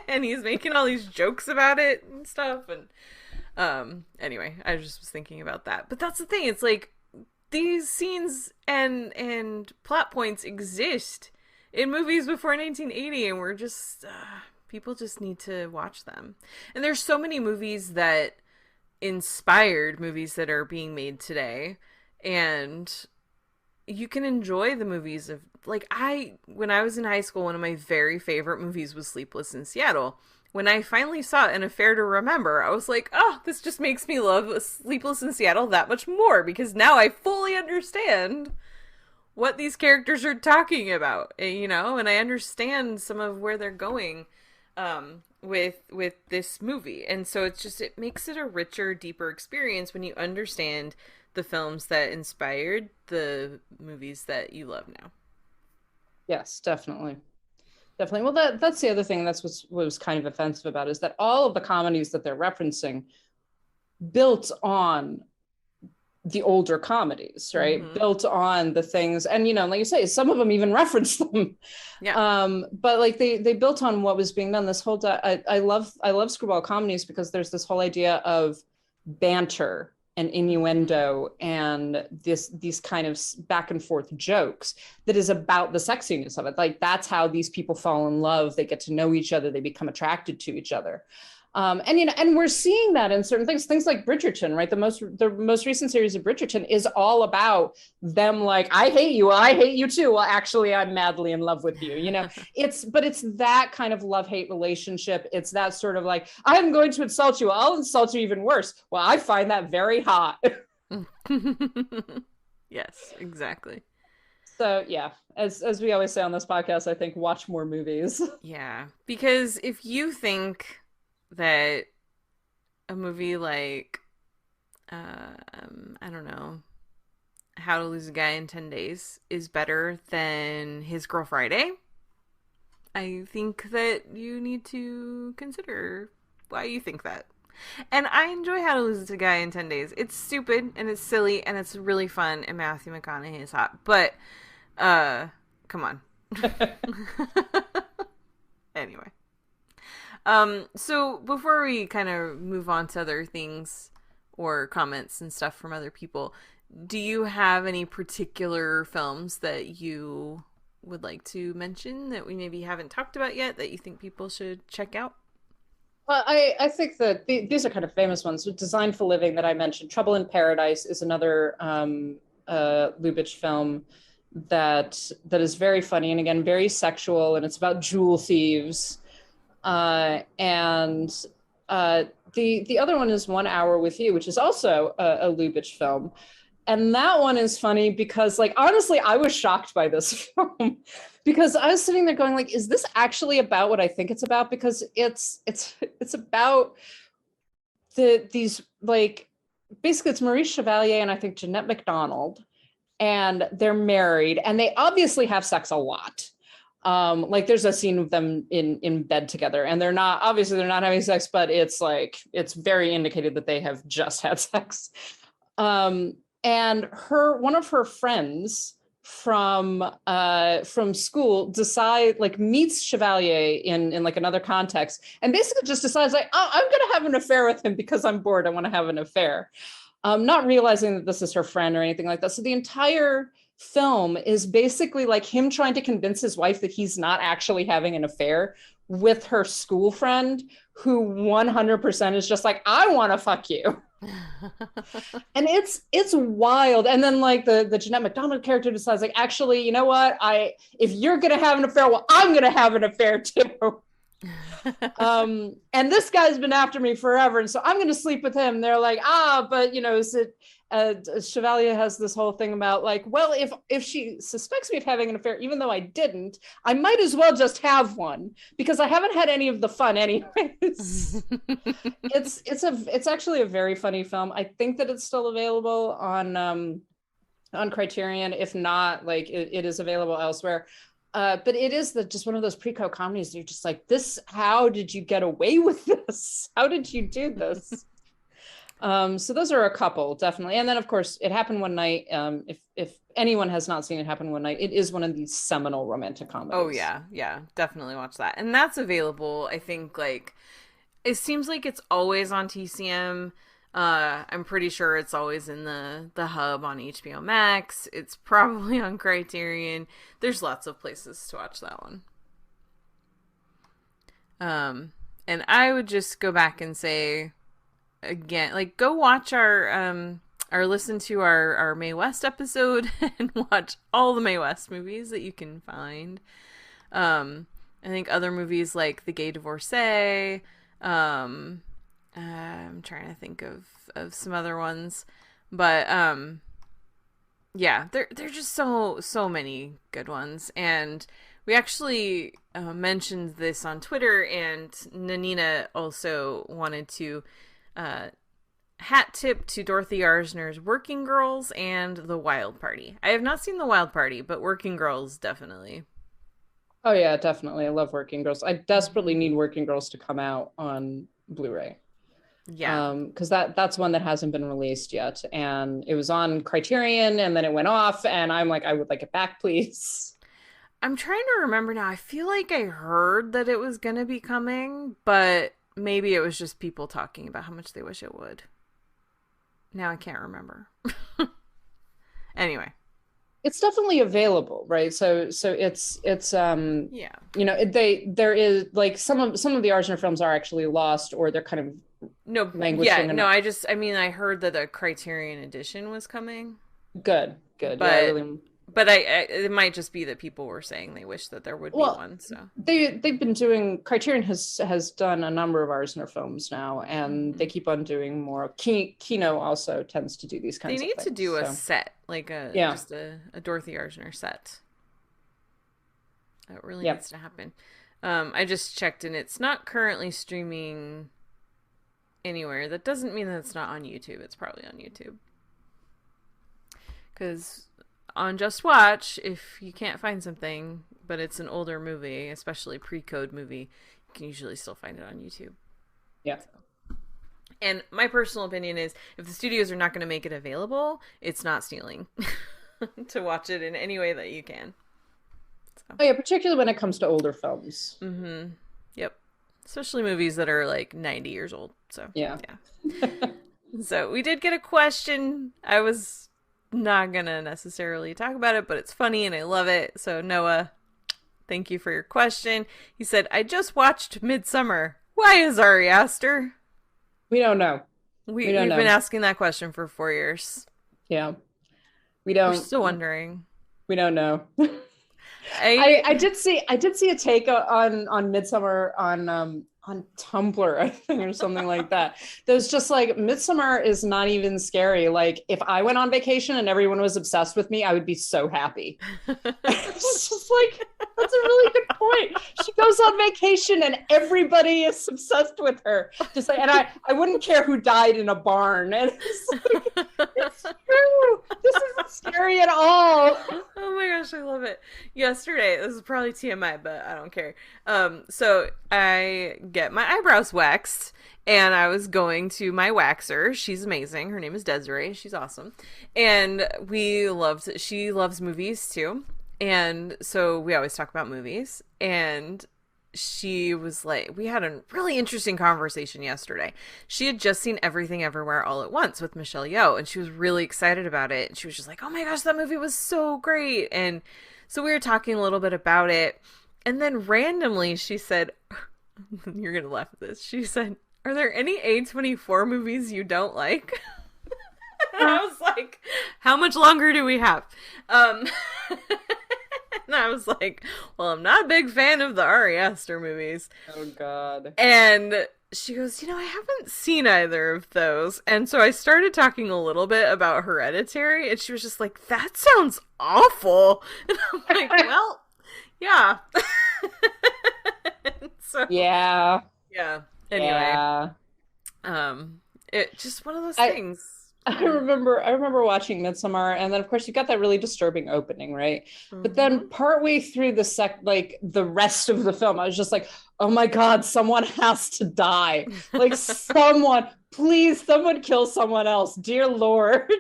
And he's making all these jokes about it and stuff. And anyway, I just was thinking about that. But that's the thing. It's like these scenes and plot points exist in movies before 1980, and we're just people just need to watch them. And there's so many movies that inspired movies that are being made today, and you can enjoy the movies of, like, when I was in high school, one of my very favorite movies was Sleepless in Seattle. when I finally saw An Affair to Remember, I was like, oh, this just makes me love Sleepless in Seattle that much more, because now I fully understand what these characters are talking about, you know, and I understand some of where they're going with this movie. And so it makes it a richer, deeper experience when you understand the films that inspired the movies that you love now. Yes, definitely. Definitely. Well, that's the other thing. That's what was kind of offensive about, is that all of the comedies that they're referencing built on the older comedies, right? Mm-hmm. Built on the things, and you know, like you say, some of them even reference them. Yeah. But like they built on what was being done. This whole I love Screwball Comedies because there's this whole idea of banter and innuendo and these kind of back and forth jokes that is about the sexiness of it. Like that's how these people fall in love. They get to know each other. They become attracted to each other. And you know, and we're seeing that in certain things like Bridgerton, right? The most recent series of Bridgerton is all about them like, I hate you, well, I hate you too. Well, actually, I'm madly in love with you. You know, it's that kind of love-hate relationship. It's that sort of like, I'm going to insult you, I'll insult you even worse. Well, I find that very hot. Yes, exactly. So yeah, as we always say on this podcast, I think watch more movies. Yeah, because if you think that a movie like I don't know, How to Lose a Guy in 10 Days is better than His Girl Friday, I think that you need to consider why you think that. And I enjoy How to Lose a Guy in 10 Days. It's stupid and it's silly and it's really fun and Matthew McConaughey is hot, but come on. Anyway. So before we kind of move on to other things or comments and stuff from other people, do you have any particular films that you would like to mention that we maybe haven't talked about yet that you think people should check out? Well, I think that these are kind of famous ones. Designed for Living that I mentioned. Trouble in Paradise is another Lubitsch film that is very funny and again very sexual, and it's about jewel thieves. And the other one is 1 Hour with You, which is also a Lubitsch film. And that one is funny because, like, honestly, I was shocked by this film because I was sitting there going, like, is this actually about what I think it's about? Because it's about these, like, basically it's Maurice Chevalier and I think Jeanette MacDonald, and they're married and they obviously have sex a lot. Like there's a scene of them in bed together and they're not having sex, but it's like, it's very indicated that they have just had sex. And one of her friends from school meets Chevalier in like another context and basically just decides like, oh, I'm going to have an affair with him because I'm bored. I want to have an affair. Not realizing that this is her friend or anything like that. So the entire film is basically like him trying to convince his wife that he's not actually having an affair with her school friend who 100% is just like, I want to fuck you. And it's wild. And then like the Jeanette MacDonald character decides like, actually, you know what? If you're going to have an affair, well, I'm going to have an affair too. And this guy's been after me forever. And so I'm going to sleep with him. They're like, but you know, Chevalier has this whole thing about like, well, if she suspects me of having an affair, even though I didn't, I might as well just have one because I haven't had any of the fun anyways. It's actually a very funny film. I think that it's still available on Criterion. If not, like it is available elsewhere. But it is just one of those pre-co comedies. You're just like, how did you get away with this? How did you do this? So those are a couple, definitely. And then, of course, It Happened One Night. If anyone has not seen It Happened One Night, it is one of these seminal romantic comedies. Oh, yeah. Yeah, definitely watch that. And that's available, I think, like, it seems like it's always on TCM. I'm pretty sure it's always in the hub on HBO Max. It's probably on Criterion. There's lots of places to watch that one. And I would just go back and say, again, like, go watch or listen to our Mae West episode and watch all the Mae West movies that you can find. I think other movies like The Gay Divorcee. I'm trying to think of some other ones, but yeah, there are just so many good ones. And we actually mentioned this on Twitter, and Nanina also wanted to hat tip to Dorothy Arzner's Working Girls and The Wild Party. I have not seen The Wild Party, but Working Girls definitely. Oh yeah, definitely. I love Working Girls. I desperately need Working Girls to come out on Blu-ray. Yeah. Because that's one that hasn't been released yet. And it was on Criterion and then it went off, and I'm like, I would like it back, please. I'm trying to remember now. I feel like I heard that it was going to be coming, but maybe it was just people talking about how much they wish it would. Now I can't remember. Anyway. It's definitely available, right? So it's yeah. You know, there is like some of the Arzner films are actually lost, or they're kind of languishing. Yeah, no, I heard that a Criterion edition was coming. Good. But, yeah, but it might just be that people were saying they wish that there would be one. So they've been doing, Criterion has done a number of Arzner films now, and they keep on doing more. Kino also tends to do these kinds of things. They need to do a set, like just a Dorothy Arzner set. That really needs to happen. I just checked, and it's not currently streaming anywhere. That doesn't mean that it's not on YouTube. It's probably on YouTube. Because on Just Watch, if you can't find something, but it's an older movie, especially pre-code movie, you can usually still find it on YouTube. Yeah. So. And my personal opinion is, if the studios are not going to make it available, it's not stealing to watch it in any way that you can. So. Oh yeah, particularly when it comes to older films. Mm-hmm. Yep. Especially movies that are like 90 years old. So yeah. So we did get a question. I was not gonna necessarily talk about it, but it's funny and I love it. So Noah, thank you for your question. He said, I just watched Midsummer. Why is Ari Aster? We don't know. We've been asking that question for 4 years. Yeah. We're still wondering. We don't know. I did see a take on Midsummer on Tumblr, I think, or something like that. There's just like, Midsummer is not even scary. Like, if I went on vacation and everyone was obsessed with me, I would be so happy. It's just like, that's a really good point. She goes on vacation and everybody is obsessed with her. Just like, and I wouldn't care who died in a barn. And it's like, it's true. This isn't scary at all. Oh my gosh, I love it. Yesterday, this is probably TMI, but I don't care. So I get my eyebrows waxed, and I was going to my waxer. She's amazing. Her name is Desiree. She's awesome. And she loves movies too. And so we always talk about movies. And she was like, we had a really interesting conversation yesterday. She had just seen Everything Everywhere All at Once with Michelle Yeoh, and she was really excited about it. And she was just like, oh my gosh, that movie was so great. And so we were talking a little bit about it. And then randomly she said, you're going to laugh at this. She said, are there any A24 movies you don't like? And I was like, how much longer do we have? And I was like, well, I'm not a big fan of the Ari Aster movies. Oh, God. And she goes, I haven't seen either of those. And so I started talking a little bit about Hereditary, and she was just like, that sounds awful. And I'm like, well, yeah. So, yeah. Anyway. Yeah. It just one of those things. I remember watching Midsommar, and then of course you got that really disturbing opening, right? Mm-hmm. But then partway through the rest of the film, I was just like, oh my God, someone has to die. Like, someone kill someone else, dear Lord.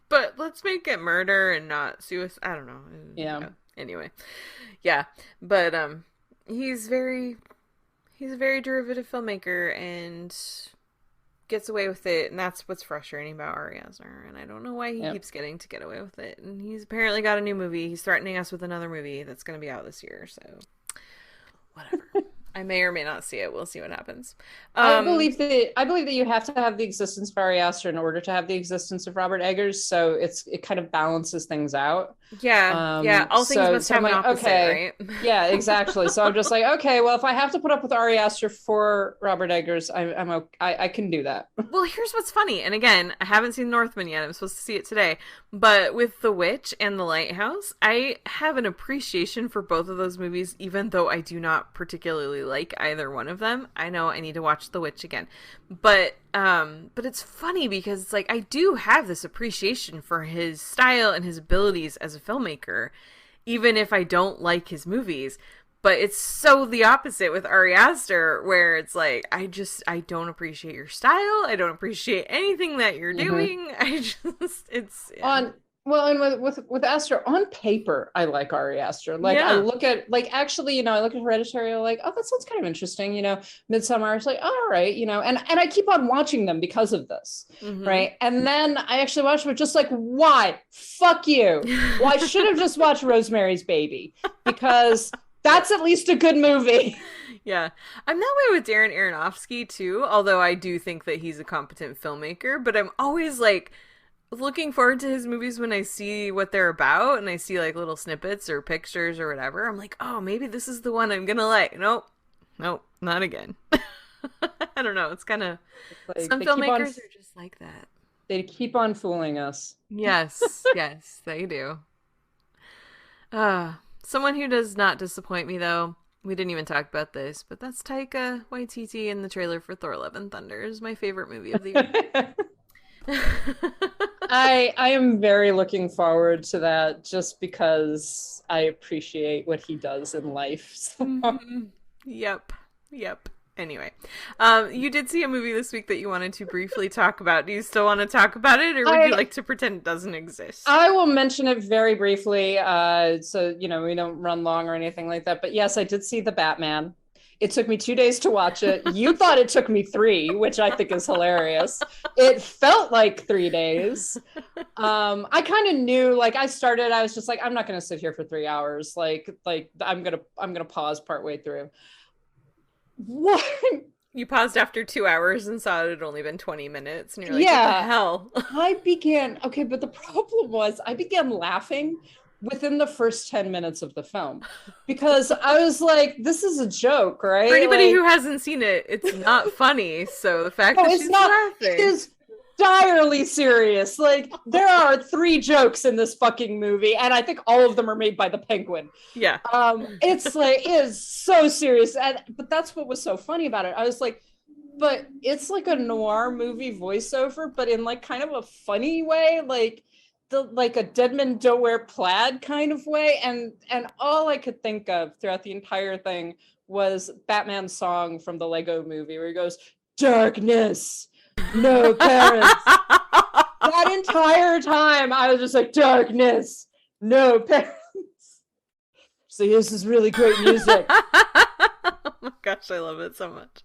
But let's make it murder and not suicide. I don't know. Yeah. Anyway. Yeah. But he's a very derivative filmmaker and gets away with it, and that's what's frustrating about Ari Aster. And I don't know why he keeps getting to get away with it. And he's apparently got a new movie. He's threatening us with another movie that's going to be out this year. So whatever. I may or may not see it. We'll see what happens. I believe that you have to have the existence of Ari Aster in order to have the existence of Robert Eggers. So it kind of balances things out. Yeah. All things must have an opposite, right? Yeah, exactly. So I'm just like, okay, well, if I have to put up with Ari Aster for Robert Eggers, I'm okay. I can do that. Well, here's what's funny. And again, I haven't seen Northmen yet. I'm supposed to see it today. But with The Witch and The Lighthouse, I have an appreciation for both of those movies, even though I do not particularly like either one of them. I know I need to watch The Witch again. But it's funny because it's like I do have this appreciation for his style and his abilities as a filmmaker, even if I don't like his movies. But it's so the opposite with Ari Aster, where it's like, I don't appreciate your style. I don't appreciate anything that you're doing. And with Aster, on paper, I like Ari Aster. Like, I look at, like, actually, I look at Hereditary, I'm like, oh, that sounds kind of interesting, Midsommar, I was like, all right, and I keep on watching them because of this, right? And then I actually watched it, just like, why? Fuck you. Well, I should have just watched Rosemary's Baby, because that's at least a good movie. Yeah. I'm that way with Darren Aronofsky, too, although I do think that he's a competent filmmaker, but I'm always, like, looking forward to his movies when I see what they're about and I see like little snippets or pictures or whatever. I'm like, oh, maybe this is the one I'm gonna like. Nope, not again. I don't know. It's kind of like, some filmmakers are just like that. They keep on fooling us. Yes, yes, they do. Someone who does not disappoint me, though, we didn't even talk about this, but that's Taika Waititi in the trailer for Thor: Love and Thunder. Is my favorite movie of the year. I am very looking forward to that, just because I appreciate what he does in life. So. Yep. Anyway, you did see a movie this week that you wanted to briefly talk about. Do you still want to talk about it, or would you like to pretend it doesn't exist? I will mention it very briefly, so we don't run long or anything like that. But yes, I did see The Batman. It took me 2 days to watch it. You thought it took me 3, which I think is hilarious. It felt like 3 days. I kind of knew, like, I was just like, I'm not going to sit here for 3 hours. Like I'm going to pause partway through. What? You paused after 2 hours and saw it had only been 20 minutes. And you're like, what the hell? But the problem was I began laughing within the first 10 minutes of the film, because I was like, this is a joke, right? For anybody who hasn't seen it, it's not funny. So the fact that she's laughing, it is direly serious. Like, there are 3 jokes in this fucking movie, and I think all of them are made by the Penguin. Yeah. It's like, it is so serious. But that's what was so funny about it. I was like, but it's like a noir movie voiceover, but in like kind of a funny way, like a Dead Men Don't Wear Plaid kind of way. And all I could think of throughout the entire thing was Batman's song from the Lego movie, where he goes, darkness, no parents. That entire time I was just like, darkness, no parents. So this is really great music. Oh my gosh, I love it so much.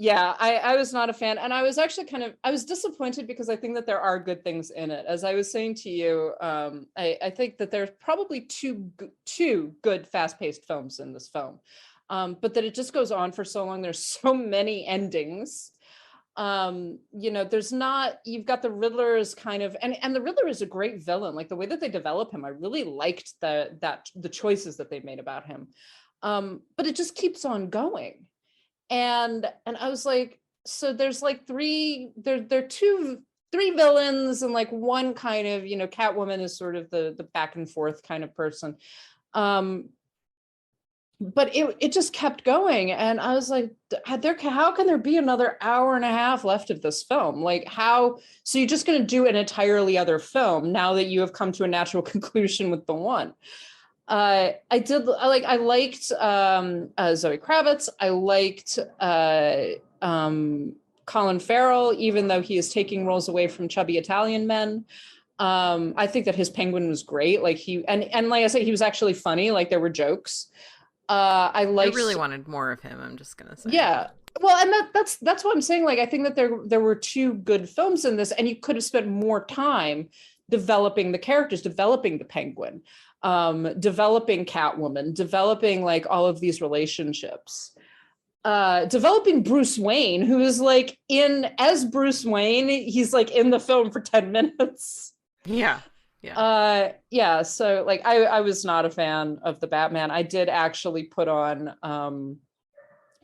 Yeah, I was not a fan, and I was actually I was disappointed, because I think that there are good things in it. As I was saying to you, I think that there's probably two good fast-paced films in this film, but that it just goes on for so long. There's so many endings. There's not, you've got the Riddler is kind of, and the Riddler is a great villain. Like, the way that they develop him, I really liked the choices that they made about him. But it just keeps on going. And I was like, so there's like three villains, and like one kind of, Catwoman is sort of the back and forth kind of person. But it just kept going. And I was like, how can there be another hour and a half left of this film? Like, how, so you're just going to do an entirely other film now that you have come to a natural conclusion with the one? I liked Zoe Kravitz. I liked Colin Farrell, even though he is taking roles away from chubby Italian men. I think that his Penguin was great. Like, and like I said, he was actually funny. Like, there were jokes. I really wanted more of him, I'm just gonna say. Yeah. Well, and that's what I'm saying. Like, I think that there were 2 good films in this, and you could have spent more time developing the characters, developing the Penguin, developing Catwoman, developing like all of these relationships, developing Bruce Wayne, who is like as Bruce Wayne, he's like in the film for 10 minutes. Yeah. Yeah. So like I was not a fan of the Batman. I did actually put on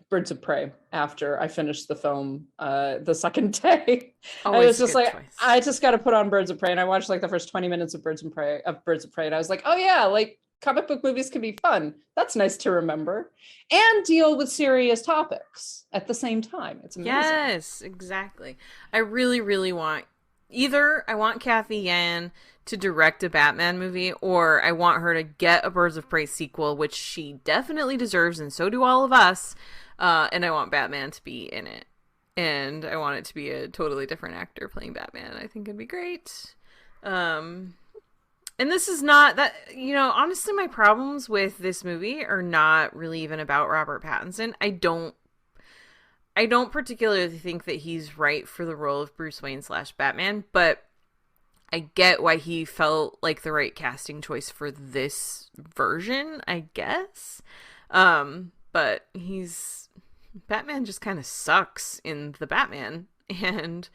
Birds of Prey after I finished the film the second day. I Always was a just good like, choice. I just got to put on Birds of Prey, and I watched like the first 20 minutes of Birds of Prey, and I was like, oh yeah, like comic book movies can be fun. That's nice to remember, and deal with serious topics at the same time. It's amazing. Yes, exactly. I really, really want I want Kathy Yan to direct a Batman movie, or I want her to get a Birds of Prey sequel, which she definitely deserves, and so do all of us. And I want Batman to be in it. And I want it to be a totally different actor playing Batman. I think it'd be great. And this is not that, honestly, my problems with this movie are not really even about Robert Pattinson. I don't particularly think that he's right for the role of Bruce Wayne / Batman, but I get why he felt like the right casting choice for this version, I guess. But Batman just kind of sucks in the Batman, and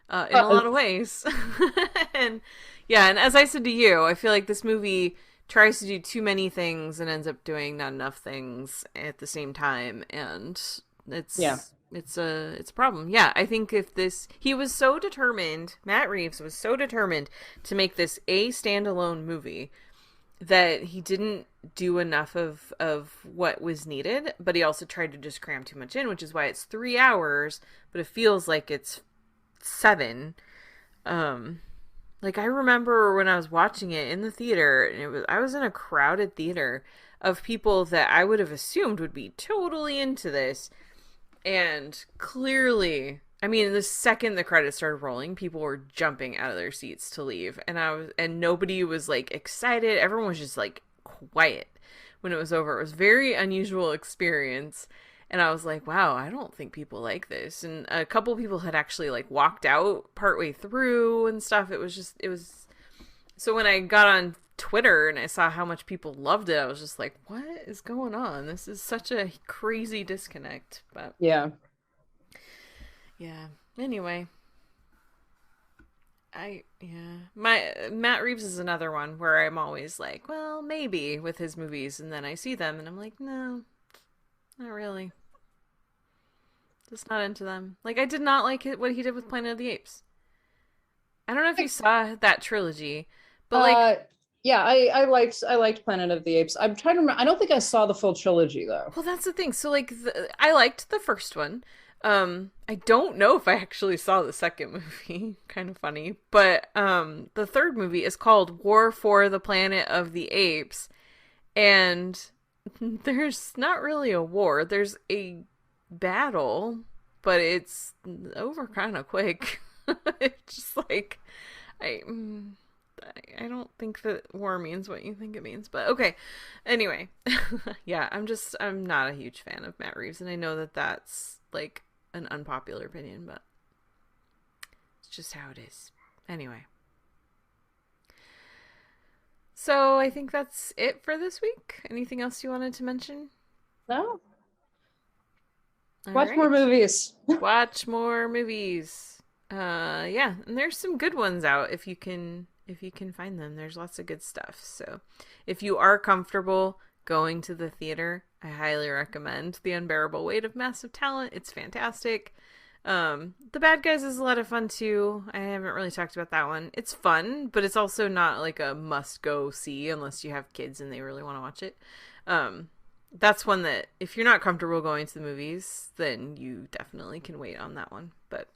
in a lot of ways. And yeah, and as I said to you, I feel like this movie tries to do too many things and ends up doing not enough things at the same time, and it's a problem. Yeah, I think he was so determined, Matt Reeves was so determined to make this a standalone movie that he didn't do enough of what was needed, but he also tried to just cram too much in, which is why it's 3 hours, but it feels like it's 7. Like I remember when I was watching it in the theater, and I was in a crowded theater of people that I would have assumed would be totally into this. And clearly, I mean, the second the credits started rolling, people were jumping out of their seats to leave. And nobody was like excited. Everyone was just like quiet when it was over. It was a very unusual experience. And I was like, wow, I don't think people like this. And a couple people had actually like walked out partway through and stuff. So when I got on Twitter and I saw how much people loved it, I was just like, what is going on? This is such a crazy disconnect. But yeah. Anyway, Matt Reeves is another one where I'm always like, well, maybe with his movies, and then I see them and I'm like, no, not really. Just not into them. Like, I did not like what he did with Planet of the Apes. I don't know if you saw that trilogy, but like. Yeah, I liked Planet of the Apes. I'm trying to remember. I don't think I saw the full trilogy though. Well, that's the thing. So like, I liked the first one. I don't know if I actually saw the second movie. Kind of funny, but the third movie is called War for the Planet of the Apes, and there's not really a war. There's a battle, but it's over kind of quick. It's just like I don't think that war means what you think it means, but okay. Anyway, yeah, I'm not a huge fan of Matt Reeves, and I know that that's like an unpopular opinion, but it's just how it is. Anyway. So I think that's it for this week. Anything else you wanted to mention? No. Watch more movies. Watch more movies. Yeah, and there's some good ones out if you can find them. There's lots of good stuff. So if you are comfortable going to the theater, I highly recommend The Unbearable Weight of Massive Talent. It's fantastic. The Bad Guys is a lot of fun too. I haven't really talked about that one. It's fun, but it's also not like a must go see unless you have kids and they really want to watch it. That's one that if you're not comfortable going to the movies, then you definitely can wait on that one. But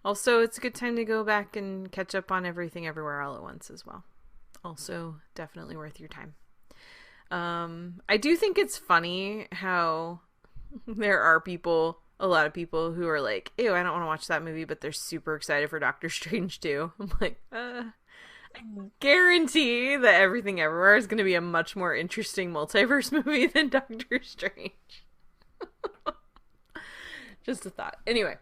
also, it's a good time to go back and catch up on Everything Everywhere All at Once as well. Also, definitely worth your time. I do think it's funny how there are a lot of people who are like, ew, I don't want to watch that movie, but they're super excited for Doctor Strange too. I'm like, I guarantee that Everything Everywhere is going to be a much more interesting multiverse movie than Doctor Strange. Just a thought. Anyway.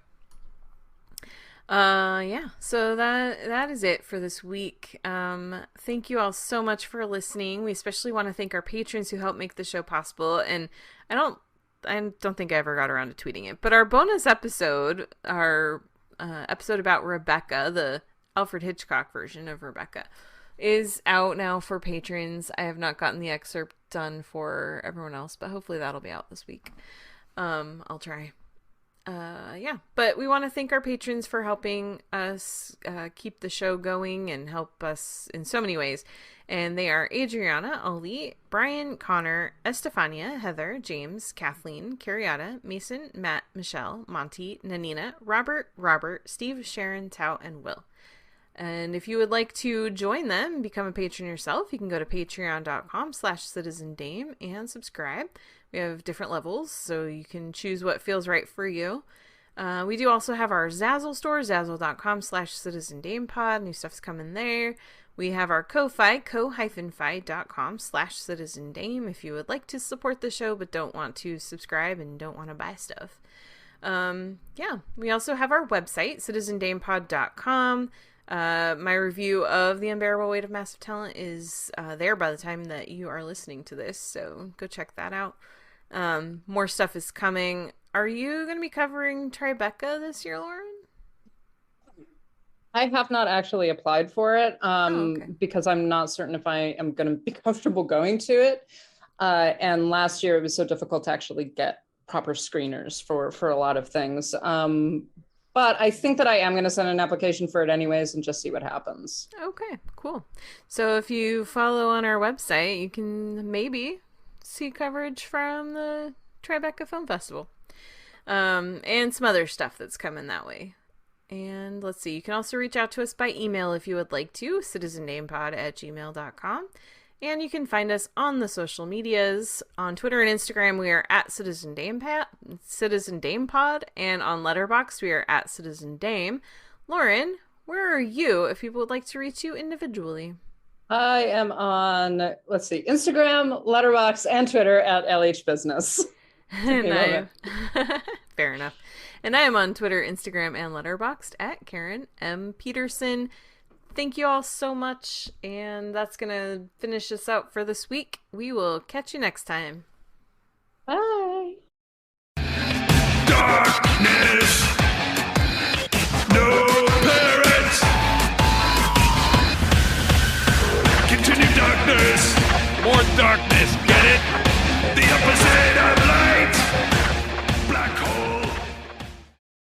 Yeah, so that is it for this week. Thank you all so much for listening. We especially want to thank our patrons who help make the show possible. And I don't think I ever got around to tweeting it, but our bonus episode, episode about Rebecca, the Alfred Hitchcock version of Rebecca, is out now for patrons. I have not gotten the excerpt done for everyone else, but hopefully that'll be out this week. I'll try. Yeah, but we want to thank our patrons for helping us keep the show going and help us in so many ways. And they are Adriana, Ali, Brian, Connor, Estefania, Heather, James, Kathleen, Carriata, Mason, Matt, Michelle, Monty, Nanina, Robert, Steve, Sharon, Tao, and Will. And if you would like to join them and become a patron yourself, you can go to patreon.com/citizendame and subscribe. We have different levels, so you can choose what feels right for you. We do also have our Zazzle store, zazzle.com/citizendamepod. New stuff's coming there. We have our Ko-Fi, ko-fi.com/citizendame if you would like to support the show but don't want to subscribe and don't want to buy stuff. Yeah, we also have our website, citizendamepod.com. My review of The Unbearable Weight of Massive Talent is there by the time that you are listening to this, so go check that out. More stuff is coming. Are you going to be covering Tribeca this year, Lauren? I have not actually applied for it because I'm not certain if I am going to be comfortable going to it. And last year it was so difficult to actually get proper screeners for a lot of things. But I think that I am going to send an application for it anyways and just see what happens. Okay, cool. So if you follow on our website, you can maybe see coverage from the Tribeca Film Festival. And some other stuff that's coming that way. And let's see, you can also reach out to us by email if you would like to, citizendamepod@gmail.com. And you can find us on the social medias. On Twitter and Instagram, we are at CitizenDamePod, and on Letterboxd, we are at CitizenDame. Lauren, where are you if people would like to reach you individually? I am on, let's see, Instagram, Letterboxd, and Twitter at LHBusiness. And fair enough. And I am on Twitter, Instagram, and Letterboxd at Karen M. Peterson. Thank you all so much, and that's going to finish us out for this week. We will catch you next time. Bye. Darkness. No parents. Continue darkness. More darkness.